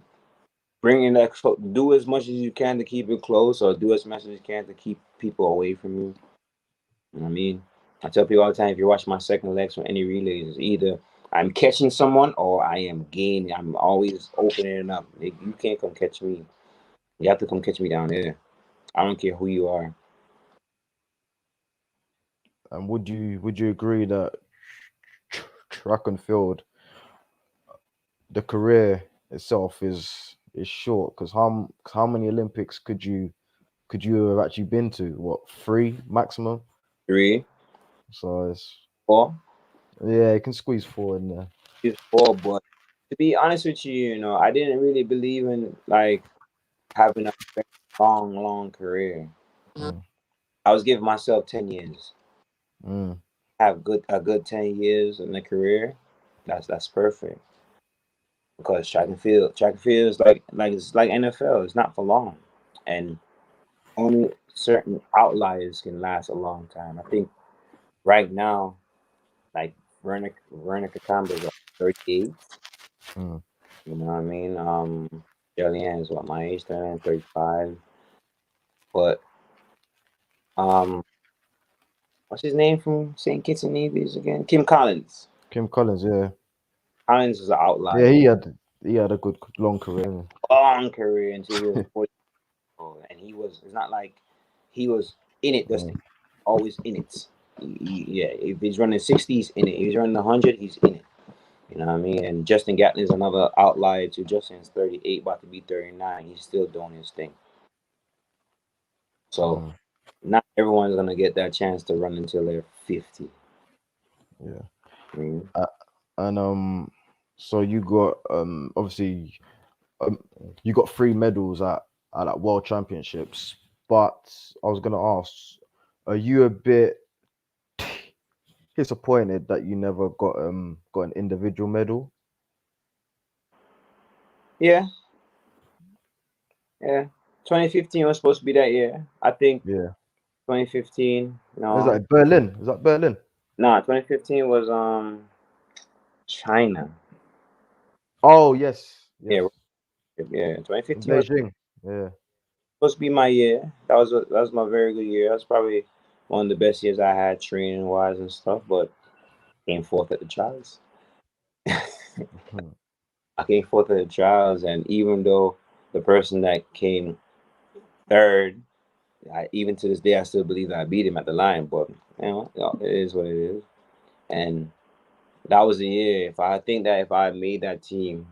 Bringing that do as much as you can to keep it close, or do as much as you can to keep people away from you. You know what I mean? I tell people all the time, if you watch my second legs from any relays, it's either I'm catching someone or I am gaining. I'm always opening it up. You can't come catch me. You have to come catch me down there. I don't care who you are. And would you agree that track and field, the career itself is short? Because how many Olympics could you have actually been to? What, three maximum? 3, So it's 4, yeah, you can squeeze four in there. it's 4. But to be honest with you, I didn't really believe in like having a very long career. Mm, I was giving myself 10 years. mm. have a good 10 years in their career, that's perfect. Because track and field is like it's like NFL. It's not for long, and only certain outliers can last a long time. I think right now, like Werner Kakamba is what, 38. Mm. You know what I mean? Jillian is what my age, 35. But what's his name from St. Kitts and Nevis again? Kim Collins. Kim Collins, yeah, Collins is an yeah, outlier. he had a good long career. Long career until he was 40, and he was. It's not like he was in it. Just Mm. always in it. Yeah, if he's running 60, he's in it. If he's running 100, he's in it. You know what I mean? And Justin Gatlin is another outlier too. Justin's 38, about to be 39. He's still doing his thing. So Mm. not everyone's gonna get that chance to run until they're 50. Yeah. I mean, And so you got obviously um, you got 3 medals at like World Championships, but I was gonna ask, are you a bit disappointed that you never got an individual medal? yeah, yeah. 2015 was supposed to be that year. I think Yeah. 2015. Is No, that Berlin? Is that Berlin? nah. 2015 was China. Oh yes, Yeah, yes. yeah. In 2015 was Beijing. Yeah. supposed to be my year. That was my very good year. That's probably one of the best years I had training wise and stuff. But came fourth at the trials. Mhm. I came fourth at the trials, and even though the person that came third, even to this day, I still believe that I beat him at the line. But it is what it is. And that was the year. If I think that if I made that team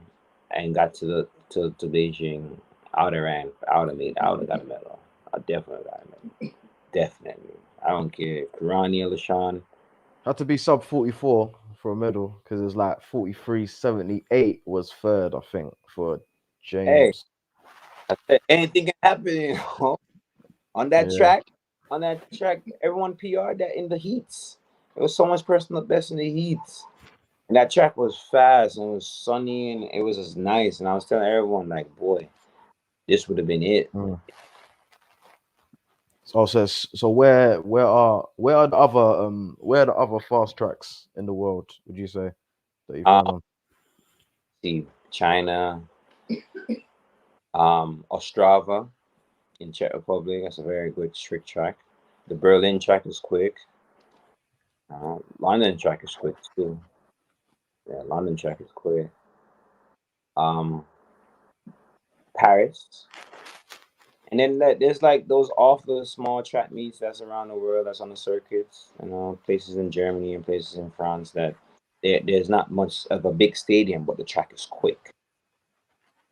and got to Beijing, I would have got a medal. I definitely got a medal. Definitely. I don't care. Karani or LaShawn. Had to be sub 44 for a medal because it was like 43.78 was third, I think, for Hey, James. I said anything can happen, on that Yeah. track. On that track, everyone PR'd that in the heats. It was so much personal best in the heats. And that track was fast and it was sunny and it was just nice. And I was telling everyone, like, boy, this would have been it. Mm. So where are the other fast tracks in the world, would you say, that you've run Um, on? see, China, Ostrava in Czech Republic. That's a very good trick track. The Berlin track is quick. London track is quick too. Yeah, London track is quick. Um, Paris. And then there's like those off the small track meets that's around the world that's on the circuits, places in Germany and places in France that there's not much of a big stadium, but the track is quick.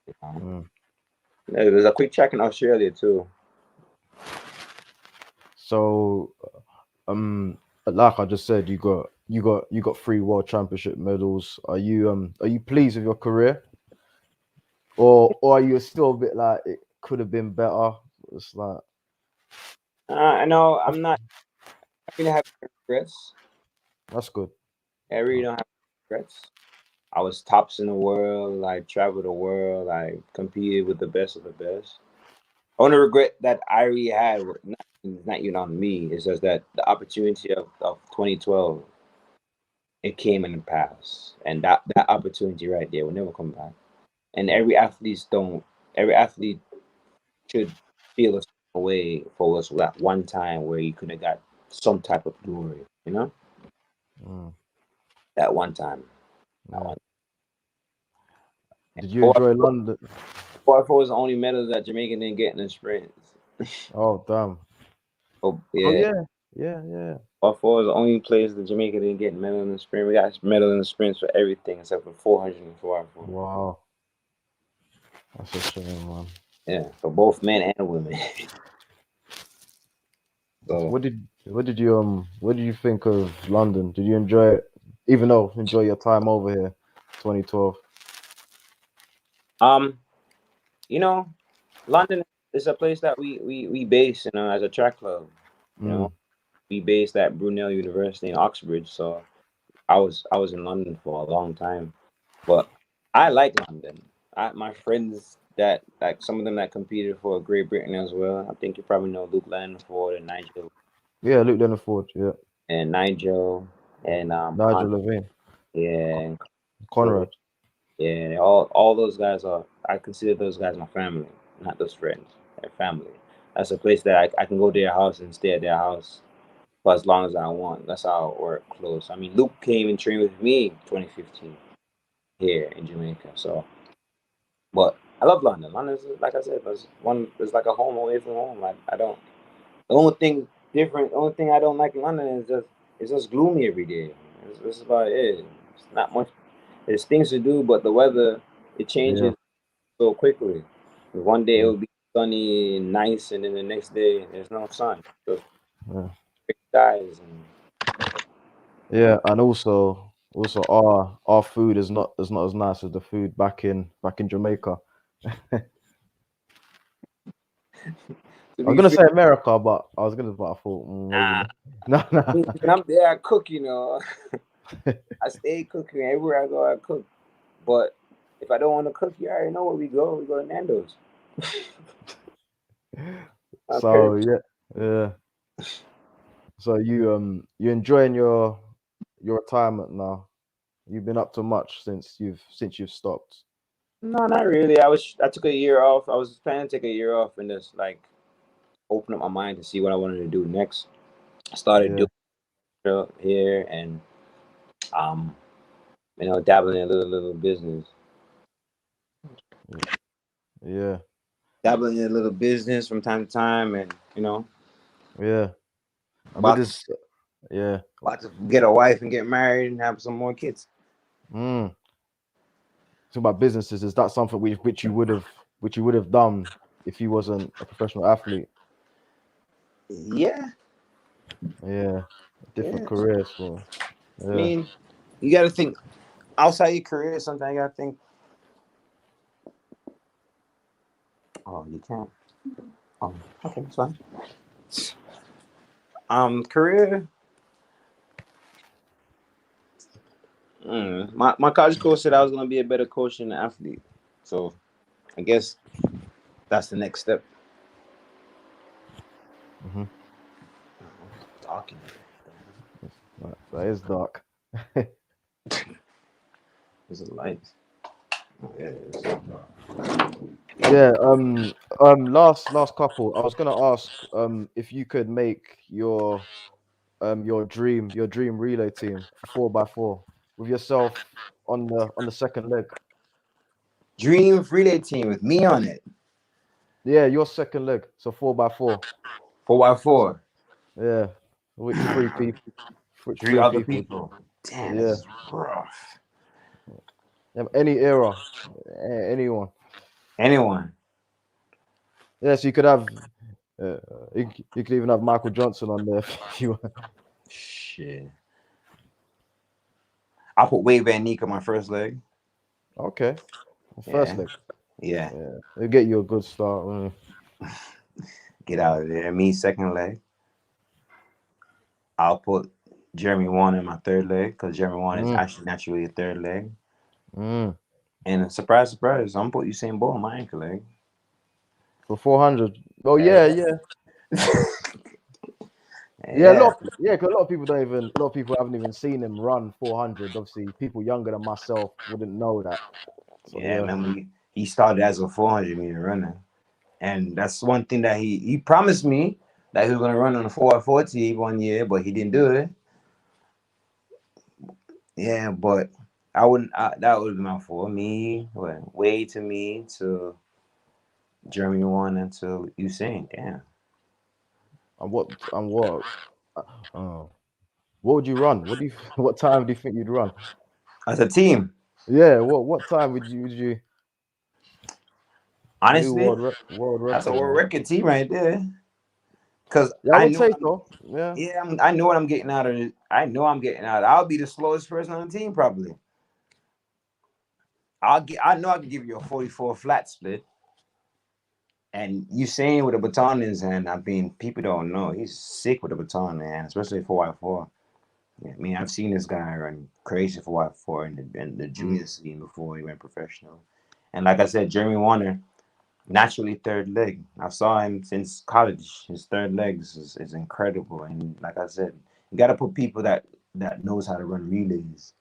You know? Mm. There's a quick track in Australia too. So like I just said, you got 3 World Championship medals. Are you pleased with your career? Or are you still a bit like it could have been better? It's like I know I'm not. I really have regrets. that's good. I really Oh, don't have regrets. I was tops in the world. Like traveled the world. Like competed with the best of the best. Only regret that I really had, not even on me, is just that the opportunity of 2012, it came in the past, and that opportunity right there will never come back. And every athlete should feel a certain way for us that one time where you could have got some type of glory, mm, that one time. That yeah. one. Did you Four, enjoy London? 4 was the only medal that Jamaica didn't get in the sprints. Oh damn. Oh Oh yeah. yeah. Yeah, yeah. 4 is the only place that Jamaica didn't get medal in the sprint. We got medal in the sprints for everything except for 400 and 4x4. Wow. That's a shame, man. Yeah, for both men and women. So So what did you think of London? Did you enjoy it? Even though enjoy your time over here, 2012. um, you know, London is a place that we base, as a track club. You know, Mm, we based at Brunel University in Oxbridge, so I was in London for a long time, but I like London. My friends that like some of them that competed for Great Britain as well. I think you probably know Luke Landford and Yeah, Luke Leonard Ford. Yeah, Nigel and Nigel Levine, yeah, and Conrad. yeah, all those guys are. I consider those guys my family, not those friends. They're family. That's a place that I can go to their house and stay at their house for as long as I want. That's how we're close. I mean, Luke came and trained with me in 2015 here in Jamaica. So, but I love London. London is, like I said, it's like a home away from home. I don't. The only thing different, the only thing I don't like in London is just it's just gloomy every day. It's about it. It's not much. There's things to do, but the weather it Yeah, changes so quickly. One day it yeah, will be sunny and nice, and then the next day there's no sun. Just yeah. big skies and Yeah, and also our food is not as nice as the food back in Jamaica. to I was be gonna fair, say America, but I thought maybe nah. not. No, no. When I'm there, I cook. You know, I stay cooking everywhere I go. I cook, but if I don't want to cook, you already know where we go. We go to Nando's. My So parents. yeah, yeah. So you enjoying your retirement now? You've been up to much since you've stopped. No, not really. I took a year off. I was planning to take a year off and just like open up my mind to see what I wanted to do next. I started Yeah, doing here and um dabbling in a little business. yeah, Dabbling in a little business from time to time and yeah. And with about this, yeah. about to get a wife and get married and have some more kids. Mm. Talking about businesses, is that something which you would have done if you wasn't a professional athlete? Yeah, Yeah, different yeah. careers for. I Yeah, mean, you got to think outside your career. Sometimes you got to think, oh, you can't. Oh, okay, it's fine. Career. My college coach said I was gonna be a better coach than an athlete. So I guess that's the next step. hmm Talking. that is dark. There's a light. Oh, yeah, Yeah. Last couple. I was gonna ask if you could make your dream relay team for 4x4 with yourself on the second leg. Dream relay team with me on it. Yeah, your second leg. So 4x4. 4x4. Yeah, which three people? Which Three three other people? people. Damn, this Yeah, is rough. yeah, any era, anyone. Anyone. Yeah, so you could have. Uh, you could even have Michael Johnson on there if you want. Shit. I put Wade Van Niek on my first leg. Okay, first Yeah. leg. Yeah. Yeah, it'll get you a good start. Get out of there. Me second leg. I'll put Jeremy Warner in my third leg because Jeremy Warner is Mm, actually naturally a third leg. mm. And surprise, surprise, I'm put Usain Bolt on my ankle leg. For 400. Oh Yeah. yeah, yeah, yeah. Yeah. Because a lot of people haven't even seen him run 400. Obviously, people younger than myself wouldn't know that. So Yeah, yeah. remember he started as a 400-meter runner. And that's one thing that he promised me that he was gonna run on the 4x4 team one year, but he didn't do it. Yeah, but I wouldn't. That would be my fault. Me, way to me to Jeremy Warner to Usain. Damn. And what? Uh, uh, what would you run? What do you? What time do you think you'd run? As a team, Yeah. What time would you new honestly, world that's a record, world man? record team right there. Cause Yeah, I I would know say so. Yeah. I know what I'm getting out of it. I know I'm getting out. I'll be the slowest person on the team probably. I know I can give you a 44 flat split. And Usain with a baton in his hand, I mean, people don't know. He's sick with a baton in his hand, especially 4x4. Yeah, I mean, I've seen this guy run crazy 4x4 in the junior scene before he went professional. And like I said, Jeremy Warner, naturally third leg. I saw him since college. His third legs is incredible. And like I said, you got to put people that knows how to run relays.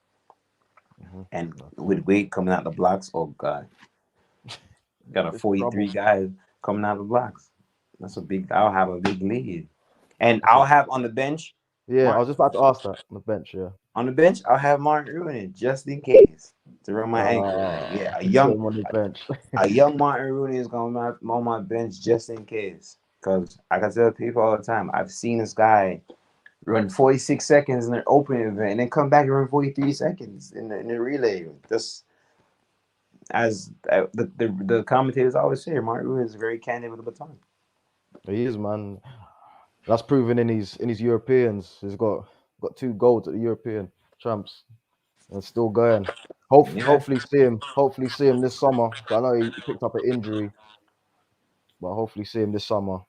And with weight coming out the blocks, oh God. Got a It's 43 trouble. guy coming out of the blocks. That's a big. I'll have a big lead, and That's I'll it. have on the bench. Yeah, I Mark was just about to ask that on the bench. Yeah. on the bench. I'll have Martin Rooney just in case to run my ankle. Yeah, Put him on the bench. a young Martin Rooney is going on my bench just in case. Because I can tell people all the time, I've seen this guy run 46 seconds in the opening event and then come back and run 43 seconds in the relay. Just as the commentators always say, Martin Rooney is very candid with the baton. He is, man. That's proven in his Europeans. He's got 2 golds at the European champs and still going. Yeah, Hopefully see him. Hopefully see him this summer. I know he picked up an injury, but hopefully see him this summer.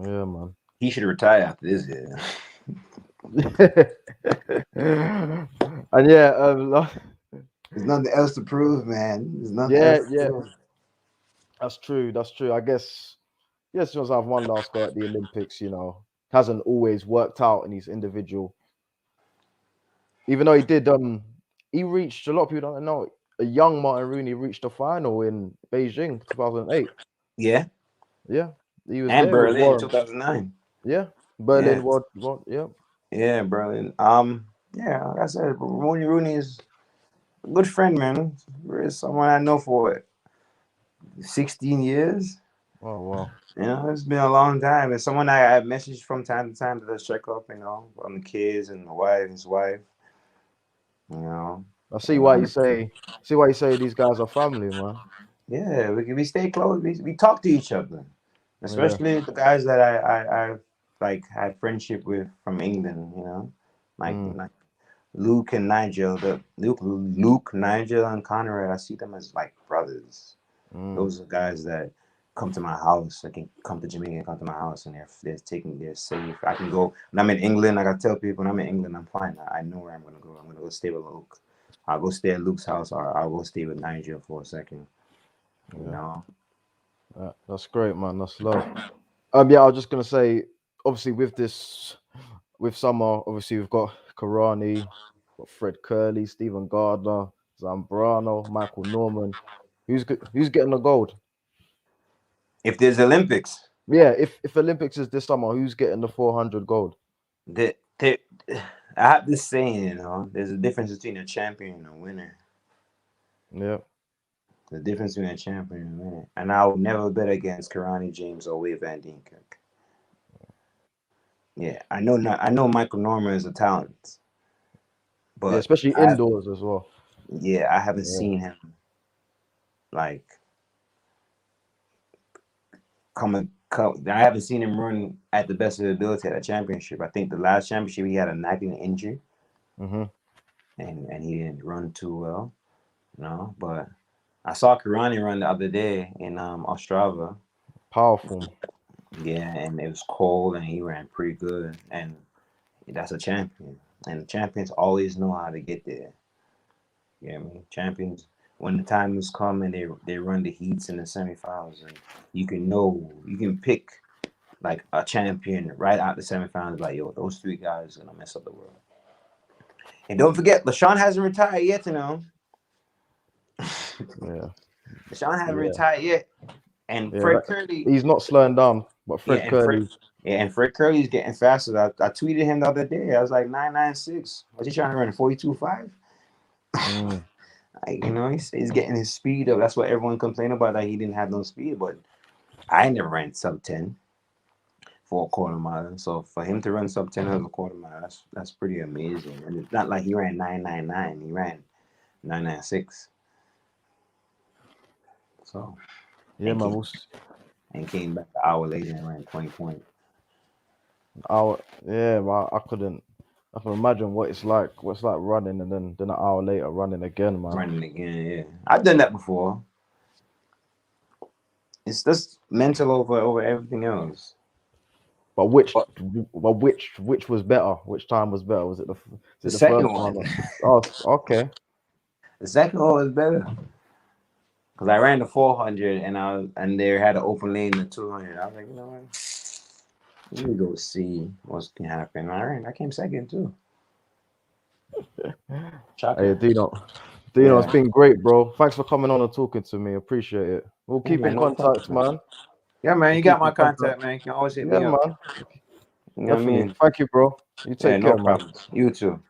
Yeah, man. he should retire after this year. And yeah, There's nothing else to prove, man. There's nothing yeah, else to yeah. prove. That's true. That's true. I guess yes, he wants to have one last go at the Olympics. Hasn't always worked out in his individual. Even though he did, he reached a lot of people don't know. A young Martin Rooney reached the final in Beijing, 2008. Yeah, Yeah, he was and there with Berlin, Warren. 2009. Yeah, Yeah, Berlin. What? Yeah. yeah, Berlin. Yeah, like I said, Rooney is a good friend, man. He's someone I know for 16 years. Oh wow. It's been a long time. It's someone I messaged from time to time to just check up, on the kids and my wife, his wife. You know, I see and why you say. See why you say these guys are family, man. yeah, we stay close. We talk to each other, Yeah. especially the guys that I like had friendship with from England. Mm, Like Luke and Nigel. The Luke, Nigel, and Conrad. I see them as like brothers. mm, Those are guys that come to my house. They can come to Jamaica and come to my house, and they're safe. I can go when I'm in England. Like I tell people, when I'm in England, I'm fine. I know where I'm gonna go. I'm gonna go stay with Luke. I'll go stay at Luke's house, or I'll go stay with Nigel for a second. You yeah. know. That's great, man. That's love. Yeah, I was just gonna say, obviously with summer, obviously we've got Karani, got Fred Curley, Stephen Gardner, Zambrano, Michael Norman. Who's getting the gold? If there's Olympics, Yeah, if Olympics is this summer, who's getting the 400 gold? the, the, I have this saying, there's a difference between a champion and a winner. Yeah. The difference between a champion and a winner. And I would never bet against Karani James or Wade Van Dienkerk. Yeah, I know Michael Norman is a talent, Yeah, but especially indoors as well. I haven't Yeah. seen him like I haven't seen him run at the best of his ability at a championship. I think the last championship he had a nagging injury, Mm-hmm. and he didn't run too well. But I saw Karani run the other day in Ostrava. Powerful. Yeah, and it was cold, and he ran pretty good, and that's a champion. And champions always know how to get there. You know what I mean? Champions, when the time is coming, they run the heats and the semifinals, and you can pick like a champion right out the semifinals. Like, yo, those 3 guys are gonna mess up the world. And don't forget, LaShawn hasn't retired yet. Yeah. LaShawn hasn't Yeah. retired yet, and Yeah. Fred Curley. He's not slowing down, but Yeah, Fred Curley. And Fred Curley's getting faster. I tweeted him the other day. I was like 996. Was he trying to run 42.5? Mm, Like, he's getting his speed up. That's what everyone complained about, that he didn't have no speed. But I never ran sub 10 for a quarter mile. So for him to run sub 10 as a quarter mile, that's pretty amazing. And it's not like he ran 999. He ran 996. So yeah, and man. came, and came back an hour later and ran 20 points. Yeah, man, I can imagine what it's like. What's like running and then an hour later running again, man. Running again, yeah. I've done that before. It's just mental over everything else. But which, But well, which was better? Which time was better? Was it the the second first one, one? Oh, okay. the second one was better because I ran the 400 and they had an open lane in the 200. I was like, you know what? Let me go see what's gonna happen. I came second too. Hey, Shocking. Dino, it's Yeah. been great, bro. Thanks for coming on and talking to me. Appreciate it. We'll Yeah, keep in man. No problem, contact, man. man. Yeah, man. We'll You got keep my in contact. contact, man. You can always hit Yeah, me up. man. You know what I Definitely. mean? Thank you, bro. You Yeah, take no care, man. problem. You too.